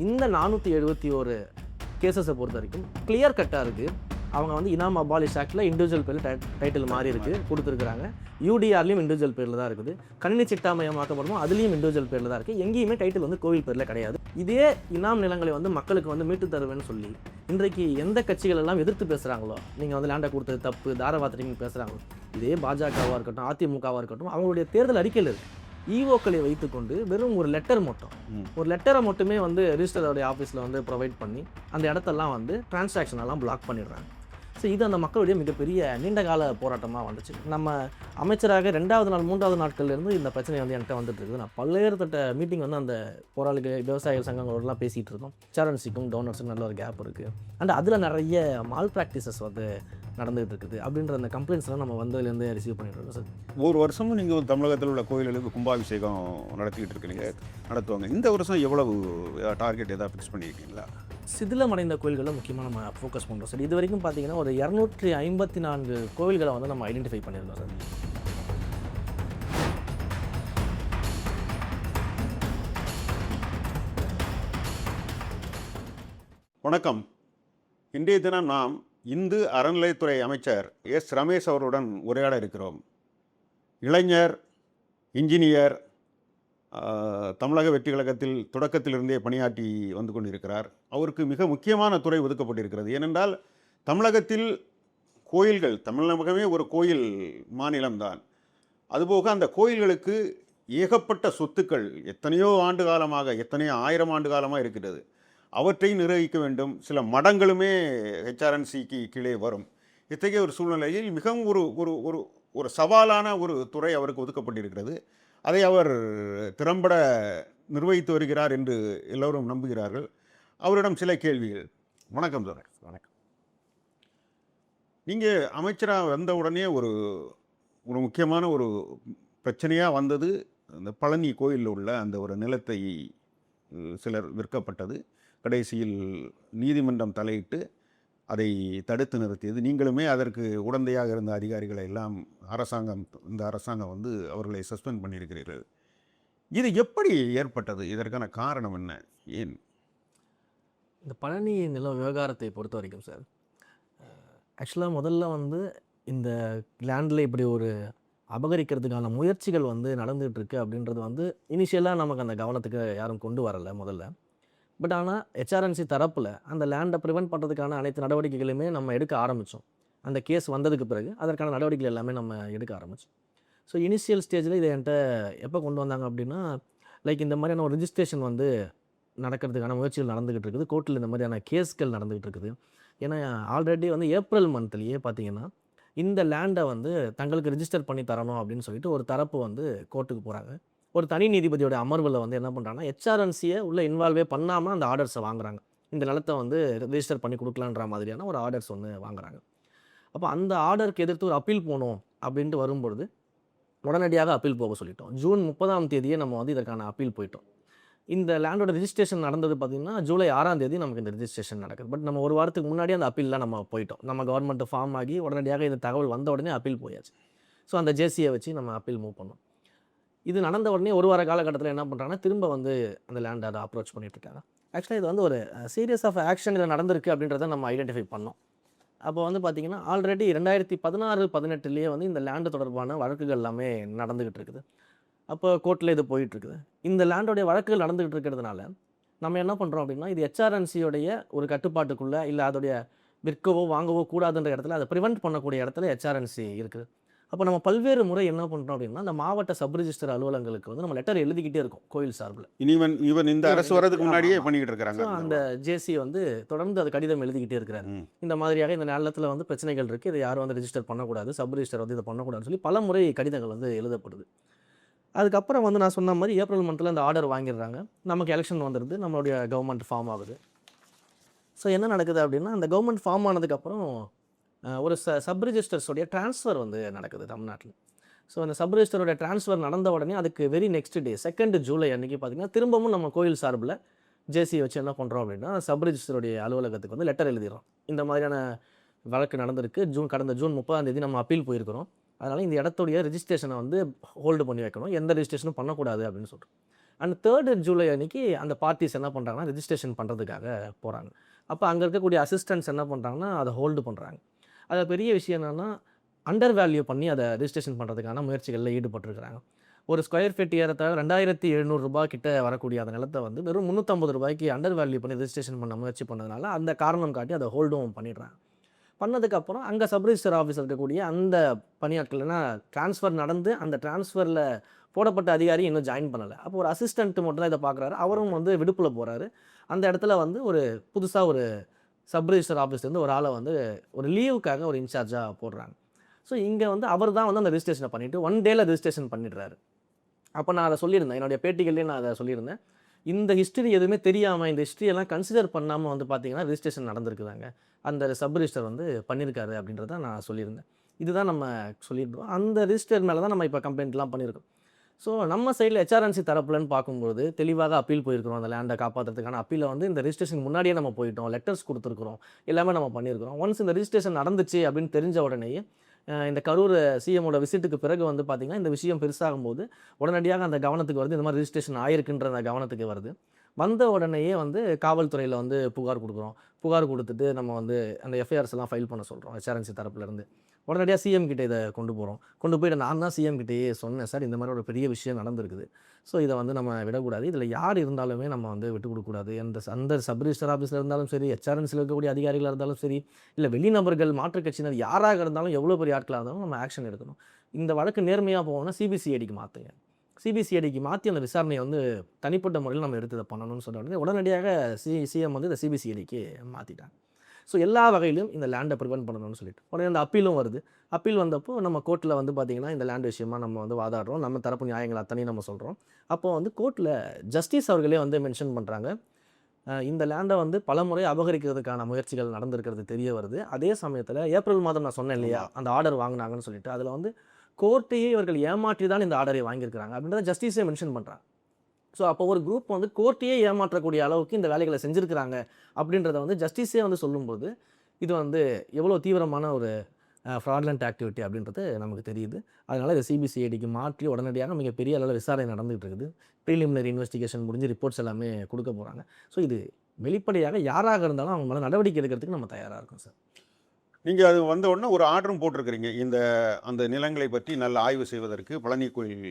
இந்த 471 கேசஸை பொறுத்த வரைக்கும் கிளியர் கட்டாக இருக்குது. அவங்க வந்து இனாம் அபாலிஷ் ஆக்டில் இண்டிவிஜுவல் பேரில் டைட்டில் மாறி இருக்குது கொடுத்துருக்குறாங்க. யூடிஆர்லையும் இண்டிவிஜுவல் பேரில் தான் இருக்குது. கணினி சிட்டாமயமாக்கப்படும் அதுலேயும் இண்டிவிஜுவல் பேரில் தான் இருக்குது. எங்கேயுமே டைட்டில் வந்து கோவில் பேரில் கிடையாது. இதே இனாம் நிலங்களை வந்து மக்களுக்கு வந்து மீட்டு தருவேன்னு சொல்லி இன்றைக்கு எந்த கட்சிகள் எல்லாம் எதிர்த்து பேசுகிறாங்களோ, நீங்கள் வந்து லேண்டை கொடுத்தது தப்பு, தாரவாத்திரின்னு பேசுகிறாங்களோ, இதே பாஜகவாக இருக்கட்டும், அதிமுகவாக இருக்கட்டும், அவங்களுடைய தேர்தல் அறிக்கையில் இருக்குது. ஈஓக்களை வைத்துக்கொண்டு வெறும் ஒரு லெட்டரை மட்டுமே வந்து ரிஜிஸ்டரோடைய ஆஃபீஸில் வந்து ப்ரொவைட் பண்ணி அந்த இடத்தெல்லாம் வந்து டிரான்சாக்ஷன் எல்லாம் பிளாக் பண்ணிடுறாங்க. ஸோ இது அந்த மக்களுடைய மிகப்பெரிய நீண்டகால போராட்டமாக வந்துச்சு. நம்ம அமைச்சராக 2வது நாள் 3வது நாட்கள்லேருந்து இந்த பிரச்சனை வந்து என்கிட்ட வந்துட்டு இருக்குது. நான் பல்வேறுபட்ட மீட்டிங் வந்து அந்த போராளிகள் விவசாய சங்கங்களோடலாம் பேசிகிட்டு இருக்கோம். HRNCக்கும் டோனர்ஸுக்கும் நல்ல ஒரு கேப் இருக்குது. அண்ட் அதில் நிறைய மால் ப்ராக்டிசஸ் வந்து நடந்துகிட்டு இருக்குது அப்படின்ற அந்த கம்ப்ளைண்ட்ஸ்லாம் நம்ம வந்ததுலேருந்து ரிசீவ் பண்ணிட்டு இருக்கோம் சார். ஒரு வருஷமும் நீங்கள் தமிழகத்தில் உள்ள கோயில்களுக்கு கும்பாபிஷேகம் நடத்திக்கிட்டு இருக்கிறீங்க, நடத்துவாங்க. இந்த வருஷம் எவ்வளவு டார்கெட் எதாவது ஃபிக்ஸ் பண்ணியிருக்கீங்களா? சிதிலமடைந்த கோயில்களில் முக்கியமாக நம்ம ஃபோக்கஸ் பண்ணுறோம் சார். இது வரைக்கும் பார்த்தீங்கன்னா ஒரு 254 கோவில்களை வந்து நம்ம ஐடென்டிஃபை பண்ணியிருந்தோம் சார். வணக்கம். இன்றைய தினம் நாம் இந்து அறநிலையத்துறை அமைச்சர் எஸ் ரமேஷ் அவர்களுடன் உரையாட இருக்கிறோம். இளைஞர், இன்ஜினியர், தமிழக வெற்றி கழகத்தில் தொடக்கத்திலிருந்தே பணியாற்றி வந்து கொண்டிருக்கிறார். அவருக்கு மிக முக்கியமான துறை ஒதுக்கப்பட்டிருக்கிறது. ஏனென்றால் தமிழகத்தில் கோயில்கள், தமிழகமே ஒரு கோயில் மாநிலம்தான். அதுபோக அந்த கோயில்களுக்கு ஏகப்பட்ட சொத்துக்கள் எத்தனையோ ஆண்டு காலமாக, எத்தனையோ 1000 ஆண்டு காலமாக இருக்கிறது. அவற்றை நிர்வகிக்க வேண்டும். சில மடங்களுமே HRNCக்கு கீழே வரும். இத்தகைய ஒரு சூழ்நிலையில் மிகவும் ஒரு சவாலான ஒரு துறை அவருக்கு ஒதுக்கப்பட்டிருக்கிறது. அதை அவர் திறம்பட நிர்வகித்து வருகிறார் என்று எல்லோரும் நம்புகிறார்கள். அவரிடம் சில கேள்விகள். வணக்கம் சார். வணக்கம். நீங்கள் அமைச்சராக வந்த உடனே ஒரு முக்கியமான ஒரு பிரச்சனையாக வந்தது அந்த பழனி கோயிலில் உள்ள அந்த ஒரு நிலத்தை சிலர் விற்கப்பட்டது. கடைசியில் நீதிமன்றம் தலையிட்டு அதை தடுத்து நிறுத்தியது. நீங்களுமே அதற்கு உடந்தையாக இருந்த அதிகாரிகளை எல்லாம் இந்த அரசாங்கம் வந்து அவர்களை சஸ்பெண்ட் பண்ணியிருக்கிறீர்கள். இது எப்படி ஏற்பட்டது? இதற்கான காரணம் என்ன? ஏன் இந்த பழனி நில விவகாரத்தை பொறுத்த வரைக்கும் சார், ஆக்சுவலாக முதல்ல வந்து இந்த லேண்டில் இப்படி ஒரு அபகரிக்கிறதுக்கான முயற்சிகள் வந்து நடந்துகிட்டு இருக்கு அப்படின்றது வந்து இனிஷியலாக நமக்கு அந்த கவனத்துக்கு யாரும் கொண்டு வரலை முதல்ல. பட் ஆனால் HRNC தரப்பில் அந்த லேண்டை ப்ரிவெண்ட் பண்ணுறதுக்கான அனைத்து நடவடிக்கைகளுமே நம்ம எடுக்க ஆரம்பித்தோம். அந்த கேஸ் வந்ததுக்கு பிறகு அதற்கான நடவடிக்கைகள் எல்லாமே நம்ம எடுக்க ஆரம்பித்தோம். ஸோ இனிஷியல் ஸ்டேஜில் இதை என்கிட்ட எப்போ கொண்டு வந்தாங்க அப்படின்னா, லைக் இந்த மாதிரியான ஒரு ரிஜிஸ்ட்ரேஷன் வந்து நடக்கிறதுக்கான முயற்சிகள் நடந்துகிட்டு இருக்குது. கோர்ட்டில் இந்த மாதிரியான கேஸ்கள் நடந்துகிட்டு இருக்குது. ஏன்னா ஆல்ரெடி வந்து ஏப்ரல் மந்த்லேயே பார்த்தீங்கன்னா இந்த லேண்டை வந்து தங்களுக்கு ரிஜிஸ்டர் பண்ணி தரணும் அப்படின்னு சொல்லிட்டு ஒரு தரப்பு வந்து கோர்ட்டுக்கு போகிறாங்க. ஒரு தனி நீதிபதியோட அமர்வில் வந்து என்ன பண்ணுறாங்கன்னா, HRNCயை உள்ளே இன்வால்வே பண்ணாமல் அந்த ஆர்டர்ஸை வாங்குறாங்க. இந்த நிலத்தை வந்து ரெஜிஸ்டர் பண்ணி கொடுக்கலான்ற மாதிரியான ஒரு ஆர்டர்ஸ் ஒன்று வாங்குறாங்க. அப்போ அந்த ஆர்டருக்கு எதிர்த்து ஒரு அப்பீல் போகணும் அப்படின்ட்டு வரும்பொழுது உடனடியாக அப்பீல் போக சொல்லிட்டோம். ஜூன் 30ஆம் தேதியே நம்ம வந்து இதற்கான அப்பீல் போயிட்டோம். இந்த லேண்டோட ரிஜிஸ்ட்ரேஷன் நடந்தது பார்த்திங்கன்னா ஜூலை 6ஆம் தேதி நமக்கு இந்த ரிஜிஸ்ட்ரேஷன் நடக்குது. பட் நம்ம ஒரு வாரத்துக்கு முன்னாடியே அந்த அப்பீல்லாம் நம்ம போயிட்டோம். நம்ம கவர்மெண்ட் ஃபார்ம் ஆகி உடனடியாக இந்த தகவல் வந்த உடனே அப்பீல் போயாச்சு. ஸோ அந்த ஜேசியை வச்சு நம்ம அப்பீல் மூவ் பண்ணோம். இது நடந்த உடனே ஒரு வார காலகட்டத்தில் என்ன பண்ணுறாங்கன்னா, திரும்ப வந்து அந்த லேண்டை அதை அப்ரோச் பண்ணிகிட்ருக்காங்க. ஆக்சுவலாக இது வந்து ஒரு சீரியஸ் ஆஃப் ஆக்ஷன் இதில் நடந்திருக்கு அப்படின்றத நம்ம ஐடென்டிஃபை பண்ணோம். அப்போ வந்து பார்த்திங்கன்னா ஆல்ரெடி 2016-18 வந்து இந்த லேண்டு தொடர்பான வழக்குகள் எல்லாமே நடந்துக்கிட்டு இருக்குது. அப்போ கோர்ட்டில் இது போயிட்டுருக்குது. இந்த லேண்டோடைய வழக்குகள் நடந்துகிட்டு இருக்கிறதுனால நம்ம என்ன பண்ணுறோம் அப்படின்னா, இது HRNCயோடைய ஒரு கட்டுப்பாட்டுக்குள்ளே இல்லை அதோடைய விற்கவோ வாங்கவோ கூடாதுன்ற இடத்துல அதை ப்ரிவெண்ட் பண்ணக்கூடிய இடத்துல HRNC இருக்குது. அப்போ நம்ம பல்வேறு முறை என்ன பண்ணுறோம் அப்படின்னா, அந்த மாவட்ட சப் ரிஜிஸ்டர் அலுவலகங்களுக்கு வந்து நம்ம லெட்டர் எழுதிக்கிட்டே இருக்கோம் கோயில் சார்பில். இவன் இந்த அரசு வரதுக்கு முன்னாடியே பண்ணிக்கிட்டு இருக்கிறாங்க. அந்த ஜேசி வந்து தொடர்ந்து அது கடிதம் எழுதிக்கிட்டே இருக்கிறார். இந்த மாதிரியாக இந்த நிலத்தில் வந்து பிரச்சனைகள் இருக்குது, இதை யாரும் வந்து ரிஜிஸ்டர் பண்ணக்கூடாது, சப் ரிஜிஸ்டர் வந்து இதை பண்ணக்கூடாதுன்னு சொல்லி பல முறை கடிதங்கள் வந்து எழுதப்படுது. அதுக்கப்புறம் வந்து நான் சொன்ன மாதிரி ஏப்ரல் மந்தில் அந்த ஆர்டர் வாங்கிடுறாங்க. நமக்கு எலெக்ஷன் வந்துடுது, நம்மளுடைய கவர்மெண்ட் ஃபார்ம் ஆகுது. ஸோ என்ன நடக்குது அப்படின்னா, அந்த கவர்மெண்ட் ஃபார்ம் ஆனதுக்கப்புறம் ஒரு சப் ரிஜிஸ்டர்ஸோடைய ட்ரான்ஸ்ஃபர் வந்து நடக்குது தமிழ்நாட்டில். ஸோ அந்த சப் ரிஜிஸ்டரோட ட்ரான்ஸ்ஃபர் நடந்த உடனே அதுக்கு வெரி நெக்ஸ்ட் டே 2 ஜூலை அன்றைக்கி பார்த்திங்கன்னா திரும்பவும் நம்ம கோயில் சார்பில் ஜேசியை வச்சு என்ன பண்ணுறோம் அப்படின்னா, சப் ரிஜிஸ்டருடைய அலுவலகத்துக்கு வந்து லெட்டர் எழுதிடுறோம். இந்த மாதிரியான வழக்கு நடந்திருக்கு, கடந்த ஜூன் 30ஆம் தேதி நம்ம அப்பீல் போயிருக்கிறோம். அதனால் இந்த இடத்துடைய ரிஜிஸ்ட்ரேஷனை வந்து ஹோல்டு பண்ணி வைக்கணும், எந்த ரிஜிஸ்ட்ரேஷனும் பண்ணக்கூடாது அப்படின்னு சொல்கிறோம். அண்ட் 3rd ஜூலை அன்னைக்கு அந்த பார்ட்டிஸ் என்ன பண்ணுறாங்கன்னா ரெஜிஸ்ட்ரேஷன் பண்ணுறதுக்காக போகிறாங்க. அப்போ அங்கே இருக்கக்கூடிய அசிஸ்டன்ட்ஸ் என்ன பண்ணுறாங்கன்னா அதை ஹோல்டு பண்ணுறாங்க. அதில் பெரிய விஷயம் என்னென்னா அண்டர் வேல்யூ பண்ணி அதை ரெஜிஸ்ட்ரேஷன் பண்ணுறதுக்கான முயற்சிகளில் ஈடுபட்டிருக்கிறாங்க. ஒரு ஸ்கொயர் ஃபீட் ஏறத்தாழ 2700 ரூபாய் கிட்ட வரக்கூடிய அந்த நிலத்தை வந்து வெறும் 350 ரூபாய்க்கு அண்டர் வேல்யூ பண்ணி ரெஜிஸ்ட்ரேஷன் பண்ண முயற்சி பண்ணதுனால அந்த காரணம் காட்டி அதை ஹோல்டும் பண்ணிடுறாங்க. பண்ணதுக்கப்புறம் அங்கே சப் ரிஜிஸ்டர் ஆஃபீஸ் இருக்கக்கூடிய அந்த பணியாட்கள்னா ட்ரான்ஸ்ஃபர் நடந்து அந்த ட்ரான்ஸ்ஃபரில் போடப்பட்ட அதிகாரி இன்னும் ஜாயின் பண்ணலை. அப்போ ஒரு அசிஸ்டன்ட் மட்டும் தான் இதை பார்க்குறாரு. அவரும் வந்து விடுப்பில் போகிறாரு. அந்த இடத்துல வந்து ஒரு புதுசாக ஒரு சப் ரிஜிஸ்டர் ஆஃபீஸ்லேருந்து ஒரு ஆளை வந்து ஒரு லீவுக்காக ஒரு இன்சார்ஜாக போடுறாங்க. ஸோ இங்கே வந்து அவர் தான் வந்து அந்த ரெஜிஸ்ட்ரேஷனை பண்ணிவிட்டு 1 டேயில் ரெஜிஸ்ட்ரேஷன் பண்ணிடுறாரு. அப்போ நான் அதை சொல்லியிருந்தேன், என்னுடைய பேட்டிகள்லேயே நான் அதை சொல்லியிருந்தேன். இந்த ஹிஸ்ட்ரி எதுவுமே தெரியாமல், இந்த ஹிஸ்ட்ரியெல்லாம் கன்சிடர் பண்ணாமல் வந்து பார்த்தீங்கன்னா ரெஜிஸ்ட்ரேஷன் நடந்திருக்குதாங்க. அந்த சப் ரிஜிஸ்டர் வந்து பண்ணியிருக்காரு அப்படின்றத நான் சொல்லியிருந்தேன். இதுதான் நம்ம சொல்லியிருந்தோம். அந்த ரிஜிஸ்டர் மேலே தான் நம்ம இப்போ கம்ப்ளைண்ட்லாம் பண்ணியிருக்கோம். ஸோ நம்ம சைடில் ஹெச்ஆர்என்சி தரப்புலன்னு பார்க்கும்போது தெளிவாக அப்பீல் போயிருக்கிறோம். அந்த லேண்டை காப்பாற்றுறதுக்கான அப்பீலை வந்து இந்த ரெஜிஸ்ட்ரேஷன் முன்னாடியே நம்ம போயிட்டோம், லெட்டர்ஸ் கொடுத்துருக்குறோம், எல்லாமே நம்ம பண்ணியிருக்கிறோம். ஒன்ஸ் இந்த ரெஜிஸ்ட்ரேஷன் நடந்துச்சு அப்படின்னு தெரிஞ்ச உடனேயே இந்த கரூர் சிஎம்மோட விசிட்டுக்கு பிறகு வந்து பார்த்திங்கன்னா இந்த விஷயம் பெருசாகும்போது உடனடியாக அந்த கவனத்துக்கு வருது. இந்த மாதிரி ரெஜிஸ்ட்ரேஷன் ஆயிருக்குன்ற அந்த கவனத்துக்கு வருது. வந்த உடனேயே வந்து காவல்துறையில் வந்து புகார் கொடுக்குறோம். புகார் கொடுத்துட்டு நம்ம வந்து அந்த எஃப்ஐஆர்ஸ் எல்லாம் ஃபைல் பண்ண சொல்கிறோம் ஹெச்ஆர்என்சி தரப்புலேருந்து. உடனடியாக சிஎம் கிட்டே இதை கொண்டு போகிறோம். கொண்டு போய் நான் தான் சிஎம் கிட்டேயே சொன்னேன், சார் இந்த மாதிரி ஒரு பெரிய விஷயம் நடந்திருக்குது. ஸோ இதை வந்து நம்ம விடக்கூடாது. இதில் யார் இருந்தாலுமே நம்ம வந்து விட்டு கொடுக்கக்கூடாது. அந்த சப் ரிஜிஸ்டர் ஆஃபீஸில் இருந்தாலும் சரி, ஹெச்ஆர்என்சியில் இருக்கக்கூடிய அதிகாரிகளாக இருந்தாலும் சரி, இல்லை வெளிநபர்கள் மாற்றுக் கட்சியினர் யாராக இருந்தாலும் எவ்வளோ பெரிய ஆட்களாக இருந்தாலும் நம்ம ஆக்ஷன் எடுக்கணும். இந்த வழக்கு நேர்மையாக போகணும்னா சிபிசிஐடிக்கு மாற்றுங்க. சிபிசிஐடிக்கு மாற்றி அந்த விசாரணையை வந்து தனிப்பட்ட முறையில் நம்ம எடுத்து இதை பண்ணணும்னு சொன்ன உடனடியாக சிஎம் வந்து இந்த சிபிசிஐடிக்கு மாற்றிட்டாங்க. ஸோ எல்லா வகையிலும் இந்த லேண்டை ப்ரிவென்ட் பண்ணணும்னு சொல்லிட்டு உடனே அந்த அப்பீலும் வருது. அப்பீல் வந்தப்போ நம்ம கோர்ட்டில் வந்து பார்த்திங்கன்னா இந்த லேண்ட் விஷயமா நம்ம வந்து வாதாடுறோம். நம்ம தரப்பு நியாயங்கள் அத்தனையும் நம்ம சொல்கிறோம். அப்போது வந்து கோர்ட்டில் ஜஸ்டிஸ் அவர்களே வந்து மென்ஷன் பண்ணுறாங்க, இந்த லேண்டை வந்து பல முறை அபகரிக்கிறதுக்கான முயற்சிகள் நடந்திருக்கிறது தெரிய வருது. அதே சமயத்தில் ஏப்ரல் மாதம் நான் சொன்னேன் இல்லையா, அந்த ஆர்டர் வாங்கினாங்கன்னு சொல்லிட்டு அதில் வந்து கோர்ட்டையே இவர்கள் ஏமாற்றி தான் இந்த ஆர்டரை வாங்கியிருக்கிறாங்க அப்படின்றத ஜஸ்டிஸே மென்ஷன் பண்ணுறாங்க. ஸோ அப்போ ஒரு குரூப் வந்து கோர்ட்டையே ஏமாற்றக்கூடிய அளவுக்கு இந்த வேலைகளை செஞ்சுருக்கிறாங்க அப்படின்றத வந்து ஜஸ்டிஸே வந்து சொல்லும்போது இது வந்து எவ்வளோ தீவிரமான ஒரு ஃப்ராட்லண்ட் ஆக்டிவிட்டி அப்படின்றது நமக்கு தெரியுது. அதனால் இதை சிபிசிஐடிக்கு மாற்றி உடனடியாக மிகப்பெரிய அளவில் விசாரணை நடந்துகிட்டு இருக்குது. ப்ரீலிமினரி இன்வெஸ்டிகேஷன் முடிஞ்சு ரிப்போர்ட்ஸ் எல்லாமே கொடுக்க போகிறாங்க. ஸோ இது வெளிப்படையாக யாராக இருந்தாலும் அவங்க மேலே நடவடிக்கை எடுக்கிறதுக்கு நம்ம தயாராக இருக்கோம் சார். நீங்கள் அது வந்த உடனே ஒரு ஆர்டரும் போட்டிருக்கிறீங்க, அந்த நிலங்களை பற்றி நல்ல ஆய்வு செய்வதற்கு, பழனி கோயில்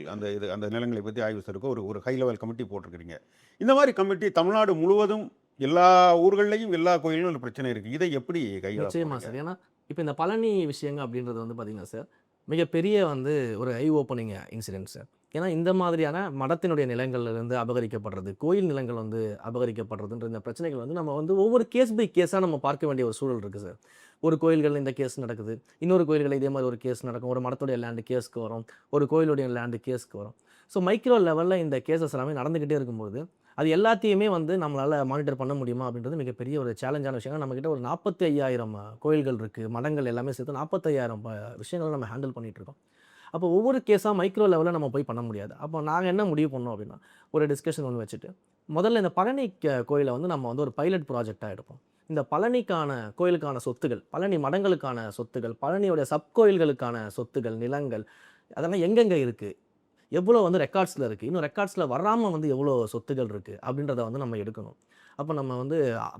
அந்த நிலங்களை பற்றி ஆய்வு செய்வதற்கு ஒரு ஹை லெவல் கமிட்டி போட்டிருக்கிறீங்க. இந்த மாதிரி கமிட்டி தமிழ்நாடு முழுவதும் எல்லா ஊர்கள்லையும் எல்லா கோயிலும் பிரச்சனை இருக்குது. இதை எப்படி நிச்சயமா சார். ஏன்னா இப்போ இந்த பழனி விஷயங்க அப்படின்றது வந்து பார்த்திங்கன்னா சார் மிகப்பெரிய வந்து ஒரு ஐ ஓப்பனிங் இன்சிடென்ட் சார். ஏன்னா இந்த மாதிரியான மடத்தினுடைய நிலங்கள்லேருந்து அபகரிக்கப்படுறது, கோயில் நிலங்கள் வந்து அபகரிக்கப்படுறதுன்ற இந்த பிரச்சனைகள் வந்து நம்ம வந்து ஒவ்வொரு கேஸ் பை கேஸாக நம்ம பார்க்க வேண்டிய ஒரு சூழல் இருக்குது சார். ஒரு கோயில்கள் இந்த கேஸ் நடக்குது, இன்னொரு கோயில்கள் இதே மாதிரி ஒரு கேஸ் நடக்கும், ஒரு மடத்துடைய லேண்டு கேஸ்க்கு வரும், ஒரு கோயிலுடைய லேண்டு கேஸ்க்கு வரும். ஸோ மைக்ரோ லெவலில் இந்த கேசஸ் எல்லாமே நடந்துக்கிட்டே இருக்கும்போது அது எல்லாத்தையுமே வந்து நம்மளால் மானிட்டர் பண்ண முடியுமா அப்படின்றது மிகப்பெரிய ஒரு சேலஞ்சான விஷயம். நம்மக்கிட்ட ஒரு 45,000 கோயில்கள் இருக்குது, மடங்கள் எல்லாமே சேர்த்து 45,000 விஷயங்களை நம்ம ஹேண்டில் பண்ணிகிட்ருக்கோம். அப்போ ஒவ்வொரு கேஸாக மைக்ரோ லெவலில் நம்ம போய் பண்ண முடியாது. அப்போ நாங்கள் என்ன முடிவு பண்ணோம் அப்படின்னா ஒரு டிஸ்கஷன் ஒன்று வச்சுட்டு முதல்ல இந்த பழனி கோயிலை வந்து நம்ம வந்து ஒரு பைலட் ப்ராஜெக்டாக எடுப்போம். இந்த பழனிக்கான கோயிலுக்கான சொத்துகள், பழனி மடங்களுக்கான சொத்துகள், பழனியோடைய சப்கோயில்களுக்கான சொத்துகள், நிலங்கள் அதெல்லாம் எங்கெங்கே இருக்குது, எவ்வளோ வந்து ரெக்கார்ட்ஸில் இருக்குது, இன்னும் ரெக்கார்ட்ஸில் வராமல் வந்து எவ்வளோ சொத்துகள் இருக்குது அப்படின்றத வந்து நம்ம எடுக்கணும். அப்போ நம்ம வந்து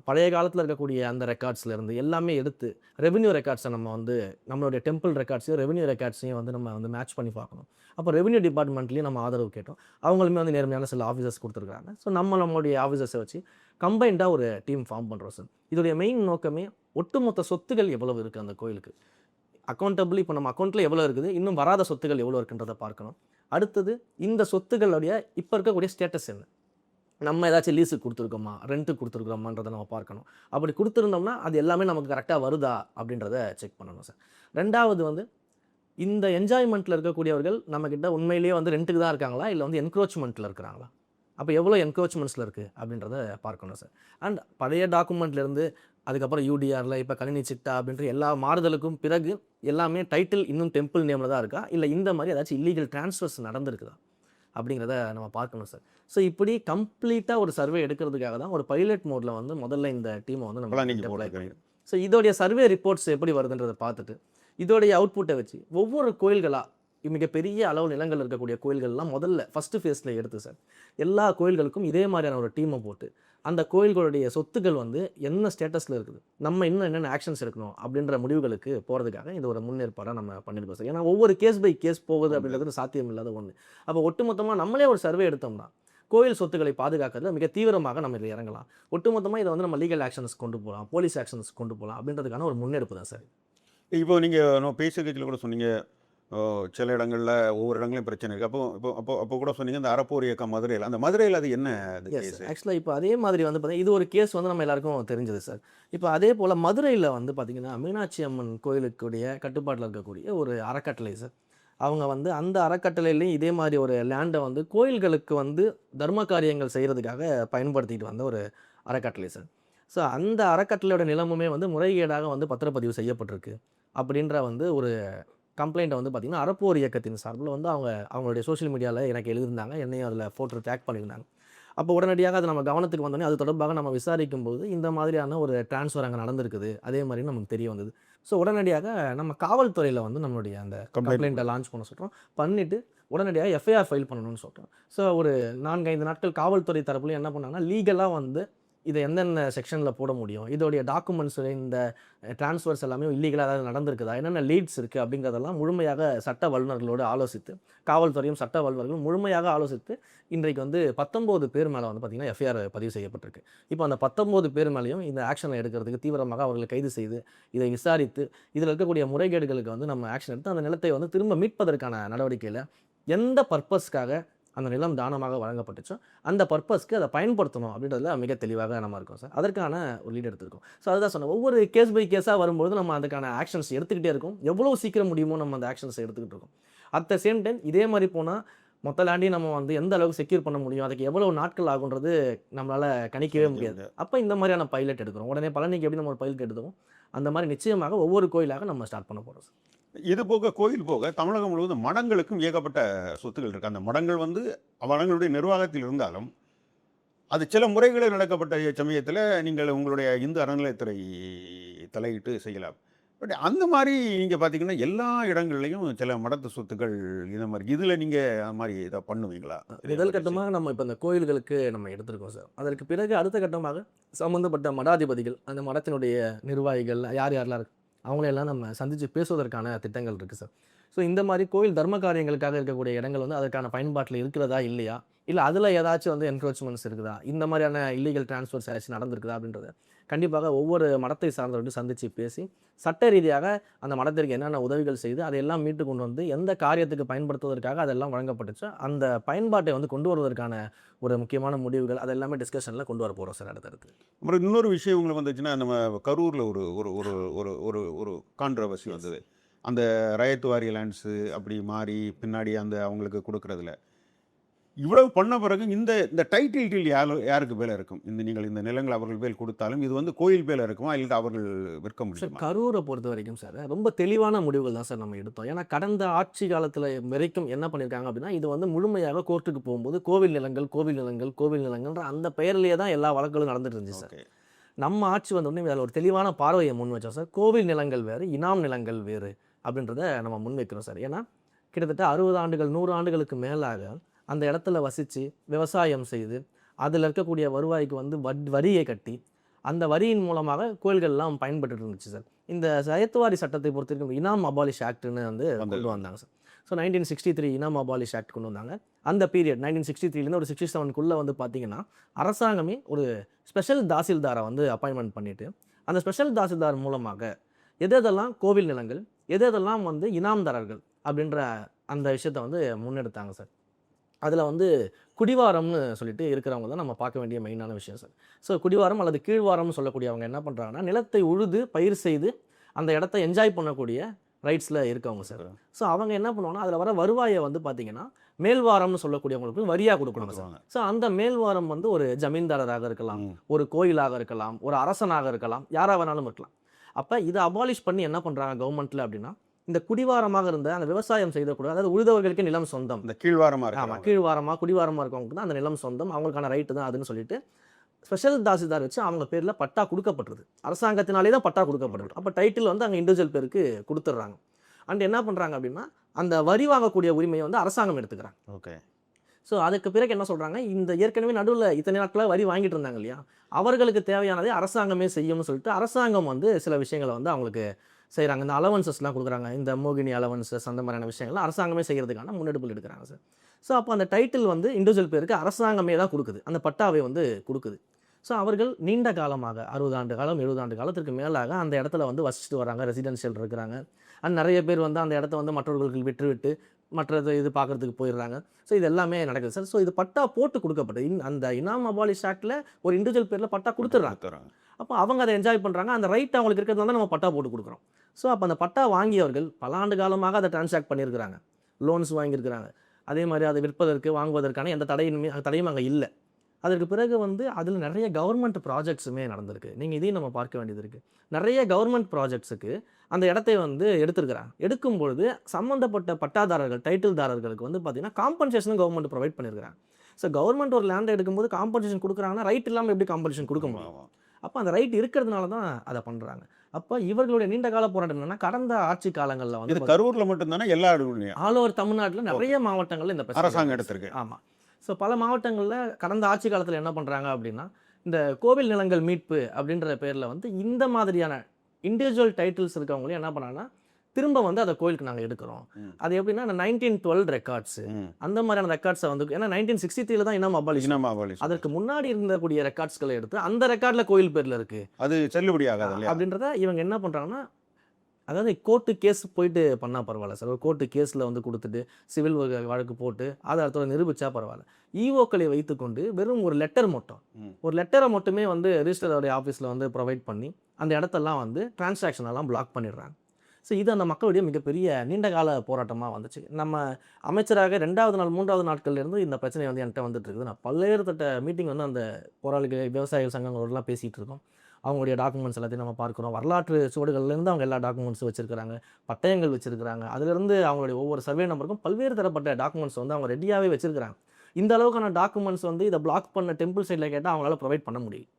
பழைய காலத்தில் இருக்கக்கூடிய அந்த ரெக்கார்ட்ஸ்லேருந்து எல்லாமே எடுத்து ரெவென்யூ ரெக்கார்ட்ஸை நம்ம வந்து நம்மளுடைய டெம்பிள் ரெக்கார்ட்ஸையும் ரெவென்யூ ரெக்கார்ட்ஸையும் வந்து நம்ம வந்து மேட்ச் பண்ணி பார்க்கணும். அப்போ ரெவென்யூ டிபார்ட்மெண்ட்லேயும் நம்ம ஆதரவு கேட்டோம். அவங்களுமே வந்து நேர்மையான சில ஆஃபீஸர்ஸ் கொடுத்துருக்காங்க. ஸோ நம்மளுடைய ஆஃபீஸர்ஸை வச்சு கம்பைண்டாக ஒரு டீம் ஃபார்ம் பண்ணுறோம் சார். இதோடைய மெயின் நோக்கமே ஒட்டுமொத்த சொத்துகள் எவ்வளவு இருக்குது அந்த கோயிலுக்கு அக்கௌண்டபிள், இப்போ நம்ம அக்கௌண்ட்டில் எவ்வளோ இருக்குது, இன்னும் வராத சொத்துகள் எவ்வளோ இருக்குன்றதை பார்க்கணும். அடுத்தது இந்த சொத்துக்களுடைய இப்போ இருக்கக்கூடிய ஸ்டேட்டஸ் என்ன, நம்ம ஏதாச்சும் லீஸுக்கு கொடுத்துருக்கோமா, ரெண்ட்டுக்கு கொடுத்துருக்கோமான்றதை நம்ம பார்க்கணும். அப்படி கொடுத்துருந்தோம்னா அது எல்லாமே நமக்கு கரெக்டாக வருதா அப்படின்றத செக் பண்ணணும் சார். ரெண்டாவது வந்து இந்த என்ஜாய்மெண்ட்டில் இருக்கக்கூடியவர்கள் நம்மக்கிட்ட உண்மையிலேயே வந்து ரெண்ட்டுக்கு தான் இருக்காங்களா, இல்லை வந்து என்க்ரோச்மெண்ட்டில் இருக்கிறாங்களா, அப்போ எவ்வளோ என்க்ரோச்மெண்ட்ஸில் இருக்குது அப்படின்றத பார்க்கணும் சார். அண்ட் பழைய டாக்குமெண்ட்லேருந்து அதுக்கப்புறம் யூடிஆரில் இப்போ கணினி சிட்டா அப்படின்ற எல்லா மாறுதலுக்கும் பிறகு எல்லாமே டைட்டில் இன்னும் டெம்பிள் நேமில் தான் இருக்கா, இல்லை இந்த மாதிரி ஏதாச்சும் இல்லீகல் ட்ரான்ஸ்ஃபர்ஸ் நடந்திருக்குதா அப்படிங்கிறத நம்ம பார்க்கணும் சார். ஸோ இப்படி கம்ப்ளீட்டாக ஒரு சர்வே எடுக்கிறதுக்காக தான் ஒரு பைலட் மோடில் வந்து முதல்ல இந்த டீமை வந்து நம்ம ஸோ இதோடைய சர்வே ரிப்போர்ட்ஸ் எப்படி வருதுன்றதை பார்த்துட்டு இதோடைய அவுட்புட்டை வச்சு ஒவ்வொரு கோயில்களாக மிகப்பெரிய அளவு நிலங்கள் இருக்கக்கூடிய கோயில்கள்லாம் முதல்ல ஃபஸ்ட்டு ஃபேஸில் எடுத்து சார் எல்லா கோயில்களுக்கும் இதே மாதிரியான ஒரு டீமை போட்டு அந்த கோயில்களுடைய சொத்துக்கள் வந்து என்ன ஸ்டேட்டஸில் இருக்குது, நம்ம இன்னும் என்னென்ன ஆக்ஷன்ஸ் எடுக்கணும் அப்படின்ற முடிவுகளுக்கு போகிறதுக்காக இது ஒரு முன்னேற்பாடாக நம்ம பண்ணியிருக்கோம் சார். ஏன்னா ஒவ்வொரு கேஸ் பை கேஸ் போகுது அப்படின்றது சாத்தியம் இல்லாத ஒன்று. அப்போ ஒட்டுமொத்தமாக நம்மளே ஒரு சர்வே எடுத்தோம்னா கோயில் சொத்துக்களை பாதுகாக்கிறதுல மிக தீவிரமாக நம்ம இதில் இறங்கலாம். ஒட்டுமொத்தமாக இதை வந்து நம்ம லீகல் ஆக்ஷன்ஸ் கொண்டு போகலாம், போலீஸ் ஆக்ஷன்ஸ் கொண்டு போகலாம் அப்படின்றதுக்கான ஒரு முன்னெடுப்பு தான் சார். இப்போ நீங்கள் நம்ம பேசுகிறதுல கூட சொன்னீங்க, சில இடங்களில் ஒவ்வொரு இடங்களையும் பிரச்சனை இருக்குது. அப்போ கூட சொன்னீங்க இந்த அறப்போர் இயக்கம் மதுரையில், அந்த மதுரையில் அது என்ன கேஸ்? ஆக்சுவலாக இப்போ அதே மாதிரி வந்து பார்த்தீங்கன்னா இது ஒரு கேஸ் வந்து நம்ம எல்லாருக்கும் தெரிஞ்சது சார். இப்போ அதே போல் மதுரையில் வந்து பார்த்திங்கன்னா மீனாட்சி அம்மன் கோயிலுக்குடைய கட்டுப்பாட்டில் இருக்கக்கூடிய ஒரு அறக்கட்டளை சார். அவங்க வந்து அந்த அறக்கட்டளையிலையும் இதே மாதிரி ஒரு லேண்டை வந்து கோயில்களுக்கு வந்து தர்ம காரியங்கள் செய்கிறதுக்காக பயன்படுத்திட்டு வந்த ஒரு அறக்கட்டளை சார். ஸோ அந்த அறக்கட்டளையோட நிலமுமே வந்து முறைகேடாக வந்து பத்திரப்பதிவு செய்யப்பட்டிருக்கு அப்படின்ற வந்து ஒரு கம்ப்ளைண்ட்டை வந்து பார்த்திங்கன்னா அறப்போர் இயக்கத்தின் சார்பில் வந்து அவங்களுடைய சோஷியல் மீடியாவில் எனக்கு எழுதியிருந்தாங்க, என்னையும் அதில் ஃபோட்டோ டேக் பண்ணியிருந்தாங்க. அப்போ உடனடியாக அது நம்ம கவனத்துக்கு வந்தோடனே அது தொடர்பாக நம்ம விசாரிக்கும் போது இந்த மாதிரியான ஒரு டிரான்ஸ்ஃபர் அங்கே நடந்திருக்குது அதே மாதிரி நமக்கு தெரிய வந்தது. ஸோ உடனடியாக நம்ம காவல்துறையில் வந்து நம்மளுடைய அந்த கம்ப்ளைண்ட்டை லான்ச் பண்ண சொல்கிறோம், பண்ணிவிட்டு உடனடியாக எஃப்ஐஆர் ஃபைல் பண்ணணும்னு சொல்கிறோம். ஸோ ஒரு 4-5 நாட்கள் காவல்துறை தரப்புலையும் என்ன பண்ணாங்கன்னா லீகலாக வந்து இதை எந்தெந்த செக்ஷனில் போட முடியும், இதோடைய டாக்குமெண்ட்ஸ், இந்த டிரான்ஸ்ஃபர்ஸ் எல்லாமே இல்லீகலாக ஏதாவது நடந்திருக்குதா, என்னென்ன லீட்ஸ் இருக்குது அப்படிங்கிறதெல்லாம் முழுமையாக சட்ட வல்லுநர்களோடு ஆலோசித்து, காவல்துறையும் சட்ட வல்லுநர்களும் முழுமையாக ஆலோசித்து இன்றைக்கு வந்து 19 பேர் மேலே வந்து பார்த்திங்கன்னா எஃப்ஐஆர் பதிவு செய்யப்பட்டிருக்கு. இப்போ அந்த 19 பேர் மேலேயும் இந்த ஆக்ஷனை எடுக்கிறதுக்கு தீவிரமாக அவர்களை கைது செய்து இதை விசாரித்து இதில் இருக்கக்கூடிய முறைகேடுகளுக்கு வந்து நம்ம ஆக்ஷன் எடுத்து அந்த நிலத்தை வந்து திரும்ப மீட்பதற்கான நடவடிக்கையில் எந்த பர்பஸ்க்காக அந்த நிலம் தானமாக வழங்கப்பட்டுச்சோ அந்த பர்பஸ்க்கு அதை பயன்படுத்தணும் அப்படின்றதுல மிக தெளிவாக நம்ம இருக்கோம் சார். அதற்கான ஒரு லீட் எடுத்திருக்கோம். ஸோ அதுதான் சொன்னேன், ஒவ்வொரு கேஸ் பை கேஸாக வரும்போது நம்ம அதுக்கான ஆக்ஷன்ஸ் எடுத்துக்கிட்டே இருக்கோம். எவ்வளோ சீக்கிரம் முடியுமோ நம்ம அந்த ஆக்ஷன்ஸ் எடுத்துக்கிட்டு இருக்கோம். அட் த சேம் டைம் இதே மாதிரி போனால் மொத்த லேண்டையும் நம்ம வந்து எந்த அளவுக்கு செக்யூர் பண்ண முடியும், அதுக்கு எவ்வளோ நாட்கள் ஆகுன்றது நம்மளால் கணிக்கவே முடியாது. அப்போ இந்த மாதிரியான பைலட் எடுக்கிறோம். உடனே பழனிக்கு எப்படி நம்ம ஒரு பைலட் எடுத்தோம் அந்த மாதிரி நிச்சயமாக ஒவ்வொரு கோயிலாக நம்ம ஸ்டார்ட் பண்ண போகிறோம் சார். இது போக கோயில் போக தமிழகம் முழுவதும் மடங்களுக்கும் ஏகப்பட்ட சொத்துக்கள் இருக்குது. அந்த மடங்கள் வந்து மடங்களுடைய நிர்வாகத்தில் இருந்தாலும் அது சில முறைகளில் நடக்கப்பட்ட சமயத்தில் நீங்கள் உங்களுடைய இந்து அறநிலையத்துறை தலையிட்டு செய்யலாம். பட் அந்த மாதிரி நீங்கள் பார்த்தீங்கன்னா எல்லா இடங்கள்லையும் சில மடத்து சொத்துக்கள் இந்த மாதிரி இதில் நீங்கள் அந்த மாதிரி இதை பண்ணுவீங்களா? முதல் கட்டமாக நம்ம இப்போ இந்த கோயில்களுக்கு நம்ம எடுத்திருக்கோம் சார். அதற்கு பிறகு அடுத்த கட்டமாக சம்மந்தப்பட்ட மடாதிபதிகள், அந்த மடத்தினுடைய நிர்வாகிகள் யார் யாரெல்லாம் இருக்கு அவங்களையெல்லாம் நம்ம சந்தித்து பேசுவதற்கான திட்டங்கள் இருக்குது சார். ஸோ இந்த மாதிரி கோயில் தர்ம காரியங்களுக்காக இருக்கக்கூடிய இடங்கள் வந்து அதற்கான பயன்பாட்டில் இருக்கிறதா இல்லையா, இல்லை அதில் ஏதாச்சும் வந்து என்க்ரோச்மெண்ட்ஸ் இருக்குதா, இந்த மாதிரியான இல்லீகல் டிரான்ஸ்ஃபர்ஸ் ஏதாச்சும் நடந்திருக்குதா அப்படின்றத கண்டிப்பாக ஒவ்வொரு மடத்தை சார்ந்தவர்கள் சந்தித்து பேசி சட்ட ரீதியாக அந்த மடத்திற்கு என்னென்ன உதவிகள் செய்து அதையெல்லாம் மீட்டு கொண்டு வந்து எந்த காரியத்துக்கு பயன்படுத்துவதற்காக அதெல்லாம் வழங்கப்பட்டுச்சோ அந்த பயன்பாட்டை வந்து கொண்டு வருவதற்கான ஒரு முக்கியமான முடிவுகள் அதெல்லாமே டிஸ்கஷனில் கொண்டு வர போகிறோம் சார். அடுத்தடுத்து அப்புறம் இன்னொரு விஷயம் உங்களுக்கு வந்துச்சுன்னா, நம்ம கரூரில் ஒரு ஒரு ஒரு ஒரு ஒரு ஒரு கான்ட்ரவர்சி வந்தது. அந்த ரயத்துவாரி லேண்ட்ஸு அப்படி மாறி பின்னாடி அந்த அவங்களுக்கு கொடுக்குறதுல இவ்வளவு பண்ண பிறகு இந்த டைட்டில் டீல் யாருக்கு பேல இருக்கும்? நீங்கள் இந்த நிலங்கள் அவர்கள் பேர் கொடுத்தாலும் இது வந்து கோயில் பேல இருக்குமா, இல்லை அவர்கள் விற்க சார் முடியுமா? கரூரை பொறுத்த வரைக்கும் சார் ரொம்ப தெளிவான முடிவுகள் தான் சார் நம்ம எடுத்தோம். ஏன்னா கடந்த ஆட்சி காலத்தில் வரைக்கும் என்ன பண்ணியிருக்காங்க அப்படின்னா இது வந்து முழுமையாக கோர்ட்டுக்கு போகும்போது கோவில் நிலங்கள் கோவில் நிலங்கள் கோவில் நிலங்கள்ன்ற அந்த பெயர்லேயே தான் எல்லா வழக்குகளும் நடந்துட்டு இருந்துச்சு சார். ஓகே. நம்ம ஆட்சி வந்தோடனே அதில் ஒரு தெளிவான பார்வையை முன் வச்சோம் சார். கோவில் நிலங்கள் வேறு, இனாம் நிலங்கள் வேறு அப்படின்றத நம்ம முன் வைக்கிறோம் சார். ஏன்னா கிட்டத்தட்ட 60 ஆண்டுகள் 100 ஆண்டுகளுக்கு மேலாக அந்த இடத்துல வசித்து விவசாயம் செய்து அதில் இருக்கக்கூடிய வருவாய்க்கு வந்து வரியை கட்டி அந்த வரியின் மூலமாக கோயில்கள்லாம் பயன்பட்டு இருந்துச்சு சார். இந்த சயத்துவாரி சட்டத்தை பொறுத்த வரைக்கும் இனாம் அபாலிஷ் ஆக்ட்னு வந்து கொண்டு வந்தாங்க சார். ஸோ 1963 இனாம் அபாலிஷ் ஆக்ட் கொண்டு வந்தாங்க. அந்த பீரியட் 1963 ஒரு 67 வந்து பார்த்தீங்கன்னா அரசாங்கமே ஒரு ஸ்பெஷல் தாசில்தாரை வந்து அப்பாயின்மெண்ட் பண்ணிவிட்டு அந்த ஸ்பெஷல் தாசில்தார் மூலமாக எதெல்லாம் கோவில் நிலங்கள் எதெல்லாம் வந்து இனாம்தாரர்கள் அப்படின்ற அந்த விஷயத்தை வந்து முன்னெடுத்தாங்க சார். அதில் வந்து குடிவாரம்னு சொல்லிட்டு இருக்கிறவங்க தான் நம்ம பார்க்க வேண்டிய மெயினான விஷயம் சார். ஸோ குடிவாரம் அல்லது கீழ்வாரம்னு சொல்லக்கூடியவங்க என்ன பண்ணுறாங்கன்னா நிலத்தை உழுது பயிர் செய்து அந்த இடத்த என்ஜாய் பண்ணக்கூடிய ரைட்ஸில் இருக்கவங்க சார். ஸோ அவங்க என்ன பண்ணுவாங்கன்னா அதில் வர வருவாயை வந்து பார்த்தீங்கன்னா மேல்வாரம்னு சொல்லக்கூடியவங்களுக்கு வரியாக கொடுக்கணும் சார். ஸோ அந்த மேல்வாரம் வந்து ஒரு ஜமீன்தாரராக இருக்கலாம், ஒரு கோயிலாக இருக்கலாம், ஒரு அரசனாக இருக்கலாம், யாராக வேணாலும் இருக்கலாம். அப்போ இதை அபாலிஷ் பண்ணி என்ன பண்ணுறாங்க கவர்மெண்ட்டில் அப்படின்னா இந்த குடிவாரமாக இருந்த அந்த விவசாயம் செய்யக்கூடாது, அதாவது உழுதவர்களுக்கு நிலம் சொந்தம், இந்த கீழ்வாரமாக ஆமாம் கீழ்வாரமாக குடிவாரமாக இருக்கவங்களுக்கு தான் அந்த நிலம் சொந்தம், அவங்களுக்கான ரைட்டு தான் அதுன்னு சொல்லிட்டு ஸ்பெஷல் தாசில்தார் வச்சு அவங்க பேரில் பட்டா கொடுக்கப்பட்டிருது. அரசாங்கத்தினாலே தான் பட்டா கொடுக்கப்பட்டிருக்கு. அப்போ டைட்டில் வந்து அங்கே இண்டிவிஜுவல் பேருக்கு கொடுத்துட்றாங்க. அண்ட் என்ன பண்ணுறாங்க அப்படின்னா அந்த வரி வாங்கக்கூடிய உரிமையை வந்து அரசாங்கம் எடுத்துக்கிறாங்க. ஓகே. ஸோ அதுக்கு பிறகு என்ன சொல்கிறாங்க, இந்த ஏற்கனவே நடுவில் இத்தனை நாட்களாக வரி வாங்கிட்டு இருந்தாங்க இல்லையா, அவர்களுக்கு தேவையானதை அரசாங்கமே செய்யும்னு சொல்லிட்டு அரசாங்கம் வந்து சில விஷயங்களை வந்து அவங்களுக்கு செய்கிறாங்க. இந்த அலவன்சஸ்லாம் கொடுக்குறாங்க, இந்த மோகினி அலவன்சஸ் அந்த மாதிரியான விஷயங்கள்லாம் அரசாங்கமே செய்கிறதுக்கான முன்னெடுப்புகள் எடுக்கிறாங்க சார். ஸோ அப்போ அந்த டைட்டில் வந்து இண்டிவிஜுவல் பேருக்கு அரசாங்கமே தான் கொடுக்குது, அந்த பட்டாவை வந்து கொடுக்குது. ஸோ அவர்கள் நீண்ட காலமாக 60 ஆண்டு காலம் 70 ஆண்டு காலத்திற்கு மேலாக அந்த இடத்துல வந்து வசிச்சுட்டு வராங்க, ரெசிடென்ஷியல் இருக்கிறாங்க. அண்ட் நிறைய பேர் வந்து அந்த இடத்த வந்து மற்றவர்களுக்கு விட்டு மற்றது இது பார்க்குறதுக்கு போயிடுறாங்க. ஸோ இது எல்லாமே நடக்குது சார். ஸோ இது பட்டா போட்டு கொடுக்கப்பட்டது. அந்த இனாம் அபாலிஷ் ஆக்டில் ஒரு இண்டிவிஜுவல் பேரில் பட்டா கொடுத்துட்றாங்க. அப்போ அவங்க அதை என்ஜாய் பண்ணுறாங்க. அந்த ரைட் அவங்களுக்கு இருக்கிறது வந்து நம்ம பட்டா போட்டு கொடுக்குறோம். ஸோ அப்போ அந்த பட்டா வாங்கியவர்கள் பல ஆண்டு காலமாக அதை டிரான்சாக்ட் பண்ணியிருக்கிறாங்க, லோன்ஸ் வாங்கியிருக்கிறாங்க. அதே மாதிரி அதை விற்பதற்கு வாங்குவதற்கான எந்த தடையும் அங்கே இல்லை. அதற்கு பிறகு வந்து அதில் நிறைய கவர்மெண்ட் ப்ராஜெக்ட்ஸுமே நடந்திருக்கு. நீங்கள் இதையும் நம்ம பார்க்க வேண்டியது இருக்குது. நிறைய கவர்மெண்ட் ப்ராஜெக்ட்ஸுக்கு அந்த இடத்தை வந்து எடுத்துருக்கிறாங்க. எடுக்கும்பொழுது சம்மந்தப்பட்ட பட்டாதாரர்கள், டைட்டில்தாரர்களுக்கு வந்து பார்த்திங்கன்னா காம்பன்சேஷனும் கவர்மெண்ட் ப்ரொவைட் பண்ணியிருக்கிறாங்க. ஸோ கவர்மெண்ட் ஒரு லேண்டை எடுக்கும்போது காம்பன்சேஷன் கொடுக்குறாங்கன்னா ரைட் இல்லாமல் எப்படி காம்பன்சேஷன் கொடுக்க முடியும்? அப்போ அந்த ரைட் இருக்கிறதுனால தான் அதை பண்ணுறாங்க. அப்போ இவர்களுடைய நீண்ட கால போராட்டம் என்னன்னா, கடந்த ஆட்சி காலங்களில் வந்து இது கரூரில் மட்டும்தானே, எல்லா இடத்துலையும் ஆல் ஓவர் தமிழ்நாட்டில் நிறைய மாவட்டங்களில் இந்த அரசாங்கம் எடுத்திருக்கு. ஆமாம். ஸோ பல மாவட்டங்களில் கடந்த ஆட்சி காலத்தில் என்ன பண்ணுறாங்க அப்படின்னா, இந்த கோவில் நிலங்கள் மீட்பு அப்படின்ற பேரில் வந்து இந்த மாதிரியான இண்டிவிஜுவல் டைட்டில்ஸ் இருக்கவங்களையும் என்ன பண்ணாங்கன்னா, திரும்ப வந்து அதை கோயிலுக்கு நாங்கள் எடுக்கிறோம். அது எப்படின்னா, இந்த 1912 ரெக்கார்ட்ஸு அந்த மாதிரியான ரெக்கார்ட்ஸை வந்து, ஏன்னா 1963 தான் இனாம் அபாலிஷ், அதற்கு முன்னாடி இருந்தக்கூடிய ரெக்கார்ட்ஸ்களை எடுத்து அந்த ரெக்கார்டில் கோயில் பேரில் இருக்குது, அது செல்லுபடி ஆகாது அப்படின்றத இவங்க என்ன பண்ணுறாங்கன்னா, அதாவது கோர்ட்டு கேஸ் போயிட்டு பண்ணால் பரவாயில்ல சார். ஒரு கோர்ட்டு கேஸில் வந்து கொடுத்துட்டு சிவில் வழக்கு போட்டு ஆதாரத்தோட நிரூபித்தா பரவாயில்ல. ஈஓக்களை வைத்துக்கொண்டு வெறும் ஒரு லெட்டரை மட்டுமே வந்து ரிஜிஸ்டருடைய ஆஃபீஸில் வந்து ப்ரொவைட் பண்ணி அந்த இடத்தெல்லாம் வந்து டிரான்சாக்ஷனெல்லாம் பிளாக் பண்ணிடுறாங்க. ஸோ இது அந்த மக்களுடைய மிகப்பெரிய நீண்டகால போராட்டமாக வந்துச்சு. நம்ம அமைச்சராக 2வது நாள் 3வது நாட்கள்லேருந்து இந்த பிரச்சனை வந்து என்கிட்ட வந்துட்டு இருக்குது. நான் பல்வேறு மீட்டிங் வந்து அந்த போராளிகள், விவசாயிகள் சங்கங்களோடலாம் பேசிகிட்டு இருக்கோம். அவங்களுடைய டாக்குமெண்ட்ஸ் எல்லாத்தையும் நம்ம பார்க்குறோம். வரலாற்று சுவடுகள்லேருந்து அவங்க எல்லா டாக்குமெண்ட்ஸும் வச்சுருக்கிறாங்க, பட்டயங்கள் வச்சுருக்கிறாங்க. அதிலிருந்து அவங்களுடைய ஒவ்வொரு சர்வே நம்பருக்கும் பல்வேறு தரப்பட்ட டாக்குமெண்ட்ஸ் வந்து அவங்க ரெடியாகவே வச்சுருக்கிறாங்க. இந்த அளவுக்கான டாக்குமெண்ட்ஸ் வந்து இதை பிளாக் பண்ண டெம்பிள் சைடில் கேட்டால் அவங்களால ப்ரொவைட் பண்ண முடியும்.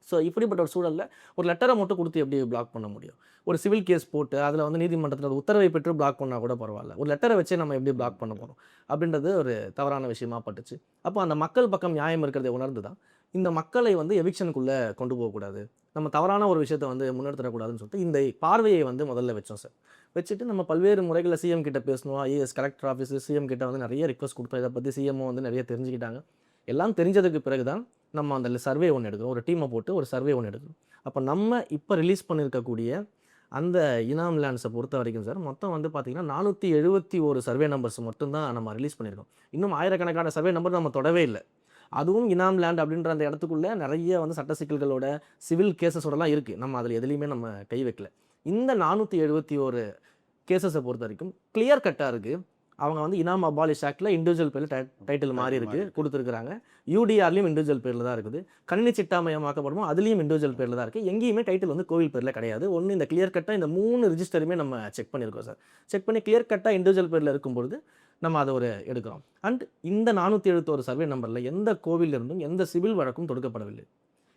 ஸோ இப்படிப்பட்ட ஒரு சூழலில் ஒரு லெட்டரை மட்டும் கொடுத்து எப்படி பிளாக் பண்ண முடியும்? ஒரு சிவில் கேஸ் போட்டு அதில் வந்து நீதிமன்றத்தில் உத்தரவை பெற்று பிளாக் பண்ணால் கூட பரவாயில்ல, ஒரு லெட்டரை வச்சே நம்ம எப்படி பிளாக் பண்ண போகிறோம் அப்படின்றது ஒரு தவறான விஷயமா பட்டுச்சு. அப்போ அந்த மக்கள் பக்கம் நியாயம் இருக்கிறதை உணர்ந்து தான் இந்த மக்களை வந்து எவிக்ஷனுக்குள்ளே கொண்டு போகக்கூடாது, நம்ம தவறான ஒரு விஷயத்தை வந்து முன்னெடுத்துடக்கூடாதுன்னு சொல்லிட்டு இந்த பார்வையை வந்து முதல்ல வச்சோம் சார். வச்சுட்டு நம்ம பல்வேறு முறைகளில் சிஎம் கிட்ட பேசணும், ஐஏஎஸ் கலெக்டர் ஆஃபீஸு சிஎம் கிட்ட வந்து நிறைய ரிக்வஸ்ட் கொடுத்தோம். இதை பற்றி சிஎம்ஓ வந்து நிறைய தெரிஞ்சுக்கிட்டாங்க. எல்லாம் தெரிஞ்சதுக்கு பிறகு தான் நம்ம அந்த சர்வே ஒன்று எடுக்கிறோம், ஒரு டீமை போட்டு ஒரு சர்வே ஒன்று எடுக்கிறோம். அப்போ நம்ம இப்போ ரிலீஸ் பண்ணியிருக்கக்கூடிய அந்த இனாம் லேண்ட்ஸை பொறுத்த வரைக்கும் சார் மொத்தம் வந்து பார்த்திங்கன்னா 471 சர்வே நம்பர்ஸ் மட்டும்தான் நம்ம ரிலீஸ் பண்ணியிருக்கோம். இன்னும் ஆயிரக்கணக்கான சர்வே நம்பர் நம்ம தொடவே இல்லை. அதுவும் இனாம் லேண்ட் அப்படின்ற அந்த இடத்துக்குள்ளே நிறைய வந்து சட்ட சிக்கல்களோட சிவில் கேசஸோடலாம் இருக்குது. நம்ம அதில் எதுலேயுமே நம்ம கை வைக்கல. இந்த 471 கேசஸை பொறுத்த வரைக்கும் கிளியர் கட்டாக இருக்குது. அவங்க வந்து இனாம் அபாலிஷ் ஆக்டில் இண்டிவிஜுவல் பேரில் டைட்டில் மாறி இருக்குது கொடுத்துருக்குறாங்க. யூடிஆர்லேயும் இண்டிவிஜுவல் பேரில் தான் இருக்குது. கணினி சிட்டாமயமாக்கப்படுமோ அதுலேயும் இண்டிவிஜுவல் பேரில் தான் இருக்குது. எங்கேயுமே டைட்டில் வந்து கோவில் பேரில் கிடையாது. ஒன்று இந்த கிளியர் கட்டாக இந்த 3 ரிஜிஸ்டருமே நம்ம செக் பண்ணியிருக்கோம் சார். செக் பண்ணி கிளியர் கட்டாக இண்டிவிஜுவல் பேரில் இருக்கும்பொழுது நம்ம அதை ஒரு எடுக்கிறோம். அண்ட் இந்த 471 சர்வே நம்பரில் எந்த கோவிலிருந்தும் எந்த சிவில் வழக்கும் தொடுக்கப்படவில்லை.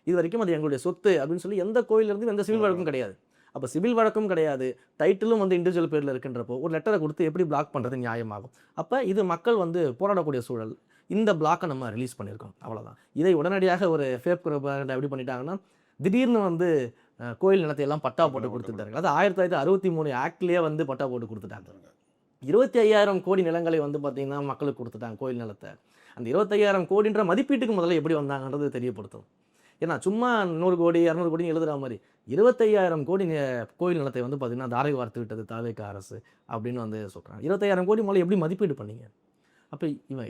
இது வரைக்கும் அது எங்களுடைய சொத்து அப்படின்னு சொல்லி எந்த கோவிலிருந்தும் எந்த சிவில் வழக்கும் கிடையாது. அப்போ சிவில் வழக்கும் கிடையாது, டைட்டிலும் வந்து இண்டிவிஜுவல் பேரில் இருக்கின்றப்போ ஒரு லெட்டரை கொடுத்து எப்படி பிளாக் பண்ணுறது நியாயமாகும்? அப்போ இது மக்கள் வந்து போராடக்கூடிய சூழல். இந்த பிளாக்கை நம்ம ரிலீஸ் பண்ணியிருக்கோம், அவ்வளோதான். இதை உடனடியாக ஒரு ஃபேக் எப்படி பண்ணிட்டாங்கன்னா, திடீர்னு வந்து கோயில் நிலத்தை எல்லாம் பட்டா போட்டு கொடுத்துட்டாங்க. அது 1963 ஆக்ட்லேயே வந்து பட்டா போட்டு கொடுத்துட்டாங்க. 25,000 கோடி நிலங்களை வந்து பார்த்திங்கன்னா மக்களுக்கு கொடுத்துட்டாங்க கோயில் நிலத்தை. அந்த 25,000 கோடின்ற மதிப்பீட்டுக்கு முதல்ல எப்படி வந்தாங்கன்றது தெரியப்படுத்தும். ஏன்னா சும்மா 100 கோடி 200 கோடின்னு எழுதுகிற மாதிரி 25,000 கோடி கோயில் நிலத்தை வந்து பார்த்திங்கன்னா தாரை வார்த்து விட்டது தாவேக அரசு அப்படின்னு வந்து சொல்கிறாங்க. 25,000 கோடி முதல்ல எப்படி மதிப்பீடு பண்ணீங்க? அப்போ